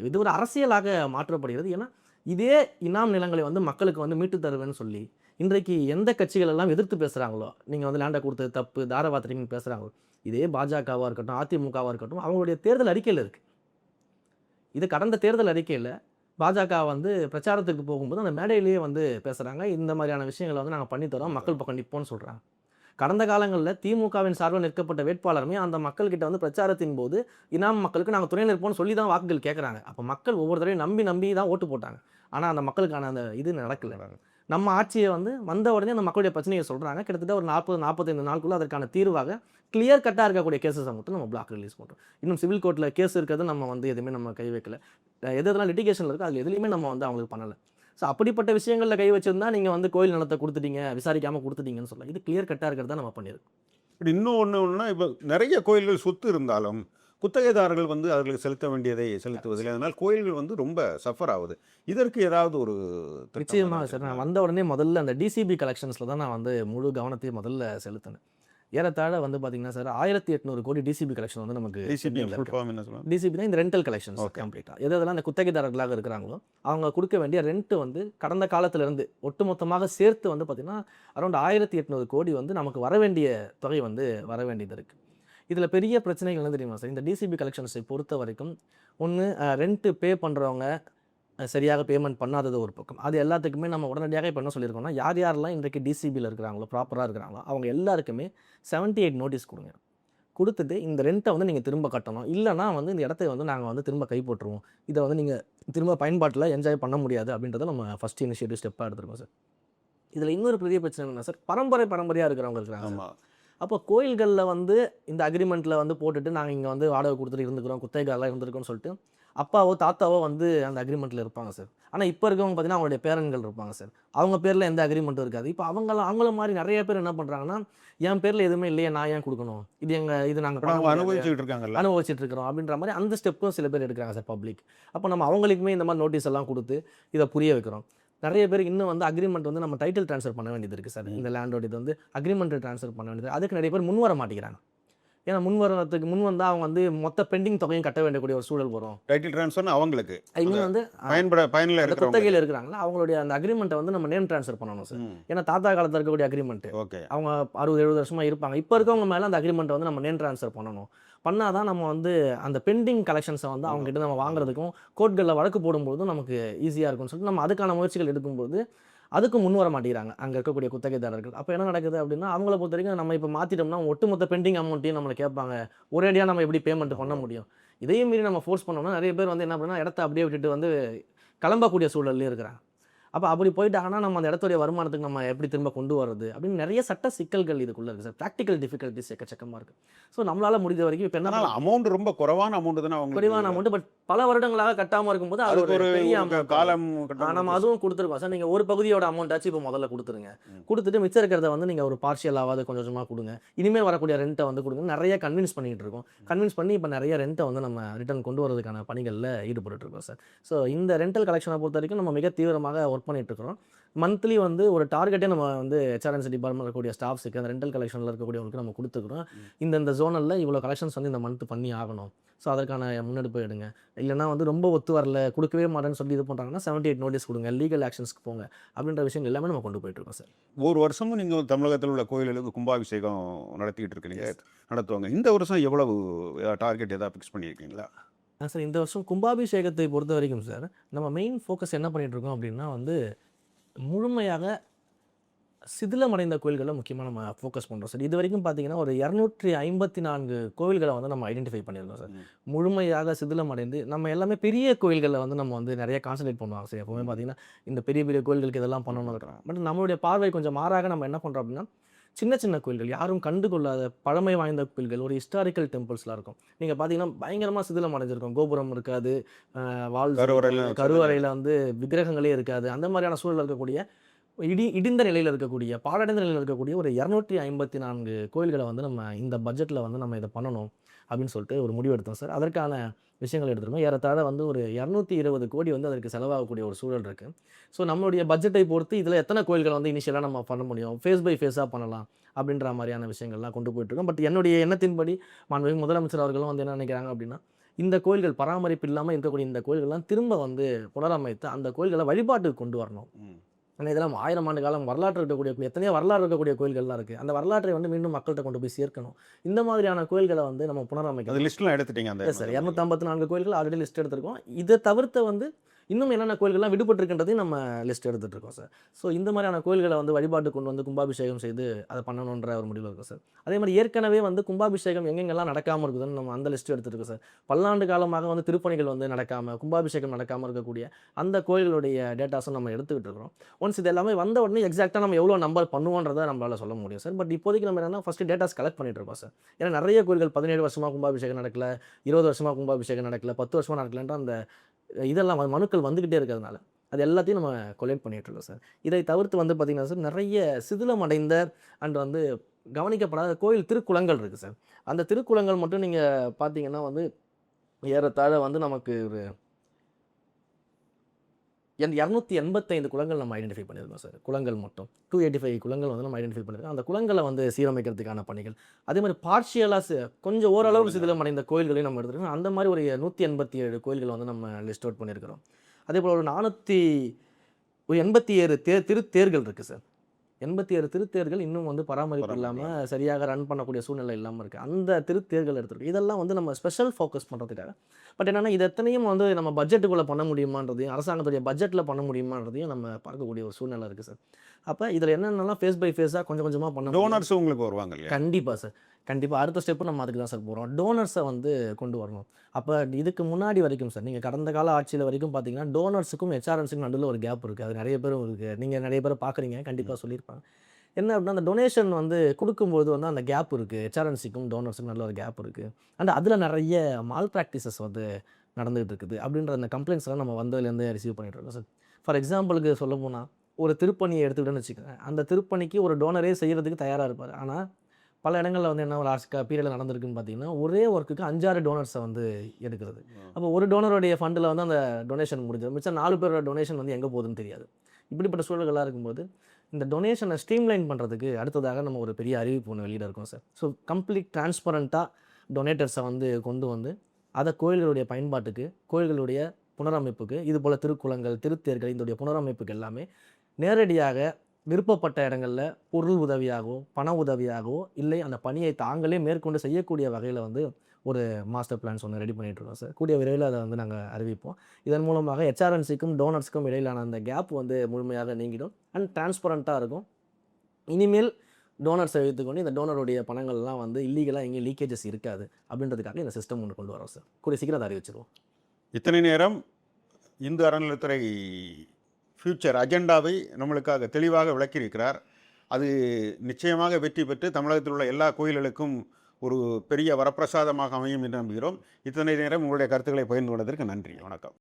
இது ஒரு அரசியலாக மாற்றப்படுகிறது. ஏன்னா இதே இனாம் நிலங்களை வந்து மக்களுக்கு வந்து மீட்டு தருவேன்னு சொல்லி இன்றைக்கு எந்த கட்சிகள் எல்லாம் எதிர்த்து பேசுகிறாங்களோ, நீங்கள் வந்து லேண்டை கொடுத்தது தப்பு, தாரை வார்த்துறீங்கன்னு பேசுகிறாங்களோ, இதே பாஜகவாக இருக்கட்டும் அதிமுகவாக இருக்கட்டும் அவங்களுடைய தேர்தல் அறிக்கையில் இருக்குது. இது கடந்த தேர்தல் அறிக்கையில் பாஜக வந்து பிரச்சாரத்துக்கு போகும்போது அந்த மேடையிலேயே வந்து பேசுகிறாங்க, இந்த மாதிரியான விஷயங்களை வந்து நாங்கள் பண்ணித்தரோம், மக்கள் பக்கம் நிற்போம்னு சொல்கிறாங்க. கடந்த காலங்களில் திமுகவின் சார்பில் நிற்கப்பட்ட வேட்பாளருமே அந்த மக்கள்கிட்ட வந்து பிரச்சாரத்தின் போது இனாம் மக்களுக்கு நாங்கள் துணை நிற்போம்னு சொல்லி தான் வாக்குகள் கேட்குறாங்க. அப்போ மக்கள் ஒவ்வொரு தடவையும் நம்பி தான் ஓட்டு போட்டாங்க. ஆனால் அந்த மக்களுக்கான அந்த இது நடக்கலை. நம்ம ஆட்சியை வந்து வந்த உடனே அந்த மக்களுடைய பிரச்சனையை சொல்கிறாங்க. கிட்டத்தட்ட ஒரு 40-45 நாளுக்குள்ளே அதற்கான தீர்வாக கிளியர் கட்டாக இருக்கக்கூடிய கேசஸை மட்டும் நம்ம பிளாக் ரிலீஸ் பண்ணுறோம். இன்னும் சிவில் கோர்ட்டில் கேஸ் இருக்கிறது நம்ம வந்து எதுவுமே நம்ம கை வைக்கல. எதெல்லாம் லிட்டிகேஷனில் இருக்கோ அது எதுலையுமே நம்ம வந்து அவங்களுக்கு பண்ணலை. ஸோ அப்படிப்பட்ட விஷயங்களில் கை வச்சிருந்தா நீங்கள் வந்து கோயில் நிலத்தை கொடுத்துட்டீங்க, விசாரிக்காமல் கொடுத்துட்டீங்கன்னு சொல்லலாம். இது கிளியர் கட்டாக இருக்கிறதா நம்ம பண்ணியிருக்கோம். இப்படி இன்னும் ஒன்றுன்னா, இப்போ நிறைய கோயில்கள் சொத்து இருந்தாலும் குத்தகைதாரர்கள் வந்து அவர்களுக்கு செலுத்த வேண்டியதை செலுத்துவதில்லை. அதனால் கோயில்கள் வந்து ரொம்ப சஃபர் ஆகுது. இதற்கு ஏதாவது ஒரு திட்டம் நிச்சயமாக சார். நான் வச்சிருக்கீங்களா? வந்த உடனே முதல்ல அந்த டிசிபி கலெக்ஷன்ஸில் தான் நான் வந்து முழு கவனத்தையும் முதல்ல செலுத்தினேன். ஏறத்தாழ வந்து பார்த்தீங்கன்னா சார் 1800 கோடி டிசிபி கலெக்ஷன் வந்து நமக்கு டிசிபி ஃபுல் ஃபார்ம் என்ன சொல்லுவாங்க? டிசிபி தான் இந்த ரெண்டல் கலெக்ஷன்ஸ் Okay. கம்ப்ளீட்டாக. எதெல்லாம் அந்த குத்தகைதாரர்களாக இருக்கிறாங்களோ அவங்க கொடுக்க வேண்டிய ரெண்ட் வந்து கடந்த காலத்திலிருந்து ஒட்டுமொத்தமாக சேர்த்து வந்து பார்த்தீங்கன்னா அரௌண்ட் 1800 கோடி வந்து நமக்கு வர வேண்டிய தொகை வந்து வர வேண்டியது இருக்குது. இதில் பெரிய பிரச்சனைகள் என்ன தெரியுமா சார்? இந்த டிசிபி கலெக்ஷன்ஸை பொறுத்த வரைக்கும் ஒன்று ரெண்ட்டு பே பண்ணுறவங்க சரியாக பேமெண்ட் பண்ணாதது ஒரு பக்கம். அது எல்லாத்துக்குமே நம்ம உடனடியாக இப்போ என்ன சொல்லியிருக்கோம்னா, யார் யாரெல்லாம் இன்றைக்கு டிசிபியில் இருக்கிறாங்களோ, ப்ராப்பராக இருக்கிறாங்களோ அவங்க எல்லாருக்குமே 78 நோட்டீஸ் கொடுங்க. கொடுத்துட்டு இந்த ரெண்ட்டை வந்து நீங்கள் திரும்ப கட்டணும். இல்லைனா வந்து இந்த இடத்த வந்து நாங்கள் வந்து திரும்ப கை போட்டுருவோம். இதை வந்து நீங்கள் திரும்ப பயன்பாட்டில் என்ஜாய் பண்ண முடியாது அப்படின்றத நம்ம ஃபஸ்ட் இனிஷியேட்டிவ் ஸ்டெப்பாக எடுத்துருக்கோம் சார். இதில் இன்னொரு பெரிய பிரச்சனை என்ன சார்? பரம்பரையாக இருக்கிறவங்க இருக்கிறாங்க சார். ஆமாம். அப்போ கோயில்களில் வந்து இந்த அக்ரிமெண்ட்டில் வந்து போட்டுட்டு நாங்கள் இங்கே வந்து வாடகை கொடுத்துட்டு இருந்துக்கிறோம், குத்தகைக்காரெலாம் இருந்திருக்கோம்னு சொல்லிட்டு அப்பாவோ தாத்தாவோ வந்து அந்த அக்ரிமெண்ட்டில் இருப்பாங்க சார். ஆனால் இப்போ இருக்கவங்க பார்த்தீங்கன்னா அவங்களுடைய பேரன்கள் இருப்பாங்க சார். அவங்க பேரில் எந்த அக்ரிமெண்ட்டும் இருக்காது. இப்போ அவங்கள மாதிரி நிறைய பேர் என்ன பண்ணுறாங்கன்னா, என் பேரில் எதுவுமே இல்லையே, நான் ஏன் கொடுக்கணும், இது நாங்கள் அவங்க அனுபவிச்சுட்டு இருக்காங்கல்ல. அனுபவிச்சுட்டு இருக்கிறோம் அப்படின்ற மாதிரி அந்த ஸ்டெப்பும் சில பேர் எடுக்கிறாங்க சார் பப்ளிக். அப்போ நம்ம அவங்களுக்குமே இந்த மாதிரி நோட்டீஸ் எல்லாம் கொடுத்து இதை புரிய வைக்கிறோம். நிறைய பேருக்கு இன்னும் வந்து அக்ரிமெண்ட் வந்து நம்ம டைட்டில் ட்ரான்ஸ்ஃபர் பண்ண வேண்டியது இருக்குது சார். இந்த லேண்டோட இது வந்து அக்ரிமெண்ட் ட்ரான்ஸ்ஃபர் பண்ண வேண்டியது. அதுக்கு நிறைய பேர் முன் வர மாட்டேங்கிறாங்க. ஏன்னா முன் வந்தால் அவங்க வந்து மொத்த பெண்டிங் தொகையும் கட்ட வேண்டியக்கூடிய ஒரு சூழல் வரும். டைட்டில் ட்ரான்ஸ்ஃபர் அவங்களுக்கு இன்னும் வந்து பயனில் அந்த இருக்கிறவங்க. குத்தகையில் இருக்கிறாங்களா அவங்களுடைய அந்த அக்ரிமெண்ட்டை வந்து நம்ம நேம் ட்ரான்ஸ்ஃபர் பண்ணணும் சார். ஏன்னா தாத்தா காலத்தில் இருக்கக்கூடிய அக்ரிமெண்ட் ஓகே. அவங்க 60-70 வருஷமாக இருப்பாங்க. இப்போ இருக்கவங்க மேலே அந்த அக்ரிமெண்ட்டை வந்து நம்ம நேம் ட்ரான்ஸ்ஃபர் பண்ணணும். பண்ணால் தான் நம்ம வந்து அந்த பெண்டிங் கலெக்ஷன்ஸை வந்து அவங்ககிட்ட நம்ம வாங்குறதுக்கும் கோர்ட்களில் வழக்கு போடும்போதும் நமக்கு ஈஸியாக இருக்கும்னு சொல்லிட்டு நம்ம அதுக்கான முயற்சிகள் எடுக்கும்போது அதுக்கு முன் வர மாட்டேங்கிறாங்க அங்கே இருக்கக்கூடிய குத்தகைதாரர்கள். அப்போ என்ன நடக்குது அப்படின்னா, அவங்கள பொறுத்த வரைக்கும் நம்ம இப்போ மாற்றிட்டோம்னா ஒட்டுமொத்த பெண்டிங் அமௌண்ட்டையும் நம்மளை கேட்பாங்க. ஒரேடியாக நம்ம எப்படி பேமெண்ட் பண்ண முடியும்? இதையும் மீறி நம்ம ஃபோர்ஸ் பண்ணோம்னா நிறைய பேர் வந்து என்ன பண்ணால் இடத்த அப்படியே விட்டுட்டு வந்து கிளம்பக்கூடிய சூழல்லே இருக்கிறாங்க. அப்போ அப்படி போயிட்டாங்கன்னா நம்ம அந்த இடத்துடைய வருமானத்துக்கு நம்ம எப்படி திரும்ப கொண்டு வர்றது அப்படின்னு நிறைய சட்ட சிக்கல்கள் இதுக்குள்ளே இருக்குது சார். ப்ராக்டிக்கல் டிஃபிகல்ட்டிஸ் எக்கச்சக்கமாக இருக்குது. ஸோ நம்மளால் முடிஞ்ச வரைக்கும் இப்போ என்ன அமௌண்ட் ரொம்ப குறைவான அமௌண்ட் தானே அவங்க குறைவான அமௌண்ட், பட் பல வருடங்களாக கட்டாமல் இருக்கும்போது அது அதுக்கு ஒரு பெரிய amount. காலம் நம்ம அதுவும் கொடுத்துருக்கோம் சார். நீங்கள் ஒரு பகுதியோட அமௌண்ட்டாச்சும் இப்போ முதல்ல கொடுத்துருங்க. கொடுத்துட்டு மிச்சம் இருக்கிறத வந்து நீங்கள் ஒரு பார்ஷியலாவது கொஞ்சம் கொஞ்சமாக கொடுங்க. இனிமேல் வரக்கூடிய ரெண்ட்டை வந்து கொடுங்க. நிறைய கன்வின்ஸ் பண்ணிகிட்டு இருக்கோம். கன்வின்ஸ் பண்ணி இப்போ நிறைய ரெண்ட்டை வந்து நம்ம ரிட்டர்ன் கொண்டு வரதுக்கான பணிகளில் ஈடுபட்டு இருக்கோம் சார். ஸோ இந்த ரெண்டல் கலெக்ஷனை பொறுத்த வரைக்கும் நம்ம மிக தீவிரமாக ஒர்க் பண்ணிட்டு இருக்கிறோம். மந்த்லி வந்து ஒரு டார்கெட்டே நம்ம வந்து ஹெச்ஆர்என்சி டிபார்ட்மெண்ட் இருக்கக்கூடிய ஸ்டாஃப்ஸுக்கு அந்த ரெண்டல் கலெக்ஷனில் இருக்கக்கூடியவங்களுக்கு நம்ம கொடுத்துக்கிறோம். இந்த ஜோனலில் இவ்வளோ கலெக்ஷன்ஸ் வந்து இந்த மந்த் பண்ணி ஆகணும். ஸோ அதற்கான முன்னெடுப்பு எடுங்க. இல்லைனா வந்து ரொம்ப ஒத்து வரல, கொடுக்கவே மாட்டேன்னு சொல்லி இது பண்ணுறாங்கன்னா 78 நோட்டீஸ் கொடுங்க, லீகல் ஆக்ஷன்ஸ்க்கு போங்க அப்படின்ற விஷயம் எல்லாமே நம்ம கொண்டு போயிட்டுருக்கோம் சார். ஒரு வருஷமும் நீங்கள் தமிழகத்தில் உள்ள கோயில்களுக்கு கும்பாபிஷேகம் நடத்திக்கிட்டு இருக்கிறீங்க, நடத்துவாங்க. இந்த வருஷம் எவ்வளவு டார்கெட் எதாவது ஃபிக்ஸ் பண்ணியிருக்கீங்களா? சார் இந்த வருஷம் கும்பாபிஷேகத்தை பொறுத்த வரைக்கும் சார் நம்ம மெயின் ஃபோக்கஸ் என்ன பண்ணிகிட்ருக்கோம் அப்படின்னா வந்து முழுமையாக சிதிலமடைந்த கோயில்களை முக்கியமாக நம்ம ஃபோக்கஸ் பண்ணுறோம் சார். இது வரைக்கும் பார்த்தீங்கன்னா ஒரு 254 கோவில்களை வந்து நம்ம ஐடென்டிஃபை பண்ணியிருக்கோம் சார். முழுமையாக சிதிலமடைந்து நம்ம எல்லாமே பெரிய கோயில்களில் வந்து நம்ம வந்து நிறைய கான்சன்ட்ரேட் பண்ணுவாங்க சார். எப்போவுமே பார்த்தீங்கன்னா இந்த பெரிய பெரிய கோயில்களுக்கு இதெல்லாம் பண்ணணும்னு இருக்கிறாங்க. பட் நம்மளுடைய பார்வை கொஞ்சம் மாறாக நம்ம என்ன பண்ணுறோம் அப்படின்னா சின்ன சின்ன கோயில்கள், யாரும் கண்டுகொள்ளாத பழமை வாய்ந்த கோயில்கள், ஒரு ஹிஸ்டாரிக்கல் டெம்பிள்ஸ்லாம் இருக்கும். நீங்கள் பார்த்தீங்கன்னா பயங்கரமாக சிதிலம் அடைஞ்சிருக்கும். கோபுரம் இருக்காது, வால் கருவறையில் வந்து விக்கிரகங்களே இருக்காது. அந்த மாதிரியான சூழல் இருக்கக்கூடிய இடிந்த நிலையில் இருக்கக்கூடிய பாழடைந்த நிலையில் இருக்கக்கூடிய ஒரு 254 கோயில்களை வந்து நம்ம இந்த பட்ஜெட்டில் வந்து நம்ம இதை பண்ணணும் அப்படின்னு சொல்லிட்டு ஒரு முடிவு எடுத்தோம் சார். அதற்கான விஷயங்கள் எடுத்துருக்கோம். ஏறத்தாழ வந்து ஒரு 220 கோடி வந்து அதற்கு செலவாகக்கூடிய ஒரு சூழல் இருக்குது. ஸோ நம்மளுடைய பட்ஜெட்டை பொறுத்து இதில் எத்தனை கோயில்களை வந்து இனிஷியலாக நம்ம பண்ண முடியும், ஃபேஸ் பை ஃபேஸாக பண்ணலாம் அப்படின்ற மாதிரியான விஷயங்கள்லாம் கொண்டு போயிட்டுருக்கோம். பட் என்னுடைய எண்ணத்தின்படி மாண்புமிகு முதலமைச்சர் அவர்களும் வந்து என்ன நினைக்கிறாங்க அப்படின்னா, இந்த கோயில்கள் பராமரிப்பு இல்லாமல் இருக்கக்கூடிய இந்த கோயில்கள்லாம் திரும்ப வந்து புனரமைத்து அந்த கோயில்களை வழிபாட்டுக்கு கொண்டு வரணும். ஆனால் இதெல்லாம் 1000 ஆண்டு காலம் வரலாற்று இருக்கக்கூடிய எத்தனையோ வரலாறு இருக்கக்கூடிய கோயில்கள்லாம் இருக்குது. அந்த வரலாற்றை வந்து மீண்டும் மக்கள்கிட்ட கொண்டு போய் சேர்க்கணும். இந்த மாதிரியான கோயில்களை வந்து நம்ம புனரமைக்கணும். லிஸ்ட்லாம் எடுத்துட்டீங்க? அந்த சார் 254 கோயில்கள் ஆல்ரெடி லிஸ்ட் எடுத்திருக்கோம். இதை தவிர்த்து வந்து இன்னும் என்னென்ன கோயில்கள்லாம் விடுபட்டிருக்கின்றதையும் நம்ம லிஸ்ட் எடுத்துகிட்டு இருக்கோம் சார். ஸோ இந்த மாதிரியான கோயில்களை வந்து வழிபாட்டு கொண்டு வந்து கும்பாபிஷேகம் செய்து அதை பண்ணணுன்ற ஒரு முடிவில் இருக்கும் சார். அதே மாதிரி ஏற்கனவே வந்து கும்பாபிஷேகம் எங்கெங்கெல்லாம் நடக்காமல் இருக்குதுன்னு நம்ம அந்த லிஸ்ட் எடுத்துட்டு இருக்கோம் சார். பல்லாண்டு காலமாக வந்து திருப்பணிகள் வந்து நடக்காமல், கும்பாபிஷேகம் நடக்காமல் இருக்கக்கூடிய அந்த கோயில்களுடைய டேட்டாஸும் நம்ம எடுத்துக்கிட்டு இருக்கிறோம். ஒன்ஸ் இது எல்லாமே வந்த உடனே எக்ஸாக்டாக நம்ம எவ்வளோ நம்பர் பண்ணுவோன்றதை நம்மளால சொல்ல முடியும் சார். பட் இப்போதைக்கு நம்ம என்னன்னா ஃபஸ்ட்டு டேட்டாஸ் கலெக்ட் பண்ணிட்டு இருக்கோம் சார். ஏன்னா நிறைய கோயில்கள் 17 வருஷமா கும்பாபிஷேகம் நடக்கல, 20 வருஷமா கும்பாபிஷேகம் நடக்கல, 10 வருஷமா நடக்கலன்ற அந்த இதெல்லாம் மனுக்கள் வந்துக்கிட்டே இருக்கிறதுனால அது எல்லாத்தையும் நம்ம கொலெக்ட் பண்ணிட்டு இருக்கோம் சார். இதை தவிர்த்து வந்து பார்த்தீங்கன்னா சார், நிறைய சிதிலம் அடைந்த அண்ட் வந்து கவனிக்கப்படாத கோயில் திருக்குளங்கள் இருக்குது சார். அந்த திருக்குளங்கள் மட்டும் நீங்கள் பார்த்தீங்கன்னா வந்து ஏறத்தாழ வந்து நமக்கு ஒரு 285 குளங்கள் நம்ம ஐடென்டிஃபை பண்ணியிருக்கோம் சார். குளங்கள் மட்டும் 285 குளங்கள் வந்து நம்ம ஐடென்டிஃபை பண்ணியிருக்கோம். அந்த குளங்களை வந்து சீரமைக்கிறதுக்கான பணிகள், அதே மாதிரி பார்ஷியலாக கொஞ்சம் ஓரளவு சிதிலம் அடைந்த கோயில்களையும் நம்ம எடுத்துருக்கோம். அந்த மாதிரி ஒரு 187 கோயில்கள் வந்து நம்ம லிஸ்ட் அவுட் பண்ணியிருக்கிறோம். அதே போல் ஒரு 487 திருத்தேர்கள் இருக்குது சார். 87 திருத்தேர்கள் இன்னும் வந்து பராமரிப்பு இல்லாமல் சரியாக ரன் பண்ணக்கூடிய சூழ்நிலை இல்லாமல் இருக்குது. அந்த திருத்தேர்கள் எடுத்துருக்கோம். இதெல்லாம் வந்து நம்ம ஸ்பெஷல் ஃபோக்கஸ் பண்ணுறதுக்காக. பட் என்னென்னா இது எத்தனையும் வந்து நம்ம பட்ஜெட்டுக்குள்ளே பண்ண முடியுமான்றதையும், அரசாங்கத்துடைய பட்ஜெட்டில் பண்ண முடியுமான்றதையும் நம்ம பார்க்கக்கூடிய ஒரு சூழ்நிலை இருக்குது சார். அப்போ இதில் என்னென்னலாம் ஃபேஸ் பை ஃபேஸாக கொஞ்சம் கொஞ்சமாக பண்ண டோனர்ஸ் உங்களுக்கு வருவாங்க இல்லையா? கண்டிப்பாக சார். கண்டிப்பாக அடுத்த ஸ்டெப்பு நம்ம அதுக்கு தான் சார் போகிறோம். டோனர்ஸை வந்து கொண்டு வரணும். அப்போ இதுக்கு முன்னாடி வரைக்கும் சார், நீங்கள் கடந்த கால ஆட்சியில் வரைக்கும் பார்த்தீங்கன்னா டோனர்ஸுக்கும் ஹெச்ஆர்என்ஸுக்கும் நடுவில் ஒரு கேப் இருக்குது. அது நிறைய பேரும் இருக்குது. நீங்கள் நிறைய பேரை பார்க்குறீங்க, கண்டிப்பாக சொல்லியிருப்பாங்க. என்ன அப்படின்னா அந்த டொனேஷன் வந்து கொடுக்கும்போது வந்து அந்த கேப் இருக்குது. ஹெச்ஆர்என்சிக்கும் டோனர்ஸுக்கும் நல்ல ஒரு கேப் இருக்குது. அண்ட் அதில் நிறைய மால் ப்ராக்டிசஸ் வந்து நடந்துகிட்டு இருக்குது. அப்படின்ற அந்த கம்ப்ளைண்ட்ஸ்லாம் நம்ம வந்ததுலேருந்து ரிசீவ் பண்ணிட்டு இருக்கோம் சார். ஃபார் எக்ஸாம்பிளுக்கு சொல்ல போனால் ஒரு திருப்பணியை எடுத்துக்கிட்டேன்னு வச்சுக்கோங்க. அந்த திருப்பணிக்கு ஒரு டோனரே செய்கிறதுக்கு தயாராக இருப்பார். ஆனால் பல இடங்களில் வந்து என்ன ஒரு பீரியடில் நடந்திருக்குன்னு பார்த்தீங்கன்னா, ஒரே ஒர்க்குக்கு 5-6 டோனர்ஸை வந்து எடுக்கிறது. அப்போ ஒரு டோனருடைய ஃபண்டில் வந்து அந்த டொனேஷன் முடிஞ்சது. மிச்சம் 4 பேரோட டொனேஷன் வந்து எங்கே போகுதுன்னு தெரியாது. இப்படிப்பட்ட சூழல்களாக இருக்கும்போது இந்த டொனேஷனை ஸ்ட்ரீம்லைன் பண்ணுறதுக்கு அடுத்ததாக நம்ம ஒரு பெரிய அறிவிப்பு ஒன்று வெளியிட இருக்கோம் சார். ஸோ கம்ப்ளீட் டிரான்ஸ்பரண்ட்டாக டொனேட்டர்ஸை வந்து கொண்டு வந்து அதை கோயில்களுடைய பயன்பாட்டுக்கு, கோயில்களுடைய புனரமைப்புக்கு, இது போல் திருக்குளங்கள், திருத்தேர்கள் இதனுடைய புனரமைப்புக்கு எல்லாமே நேரடியாக விருப்பப்பட்ட இடங்களில் பொருள் உதவியாகவோ, பண உதவியாகவோ, இல்லை அந்த பணியை தாங்களே மேற்கொண்டு செய்யக்கூடிய வகையில் வந்து ஒரு மாஸ்டர் பிளான்ஸ் ஒன்று ரெடி பண்ணிகிட்ருக்கோம் சார். கூடிய விரைவில் அதை வந்து நாங்கள் அறிவிப்போம். இதன் மூலமாக ஹெச்ஆர்என்சிக்கும் டோனர்ஸுக்கும் இடையிலான அந்த கேப் வந்து முழுமையாக நீங்கிடும் அண்ட் டிரான்ஸ்பரண்ட்டாக இருக்கும். இனிமேல் டோனர்ஸை வைத்துக்கொண்டு இந்த டோனருடைய பணங்கள்லாம் வந்து இல்லீகலாக எங்கேயும் லீக்கேஜஸ் இருக்காது அப்படின்றதுக்காக இந்த சிஸ்டம் ஒன்று கொண்டு வரோம் சார். கூடிய சீக்கிரம் அதை அறிவிச்சிருவோம். இத்தனை நேரம் இந்து அறநிலையத்துறை ஃபியூச்சர் அஜெண்டாவை நம்மளுக்காக தெளிவாக விளக்கியிருக்கிறார். அது நிச்சயமாக வெற்றி பெற்று தமிழகத்தில் உள்ள எல்லா கோயில்களுக்கும் ஒரு பெரிய வரப்பிரசாதமாக அமையும் என்று நம்புகிறோம். இத்தனை நேரம் உங்களுடைய கருத்துக்களை பகிர்ந்து கொண்டதற்கு நன்றி. வணக்கம்.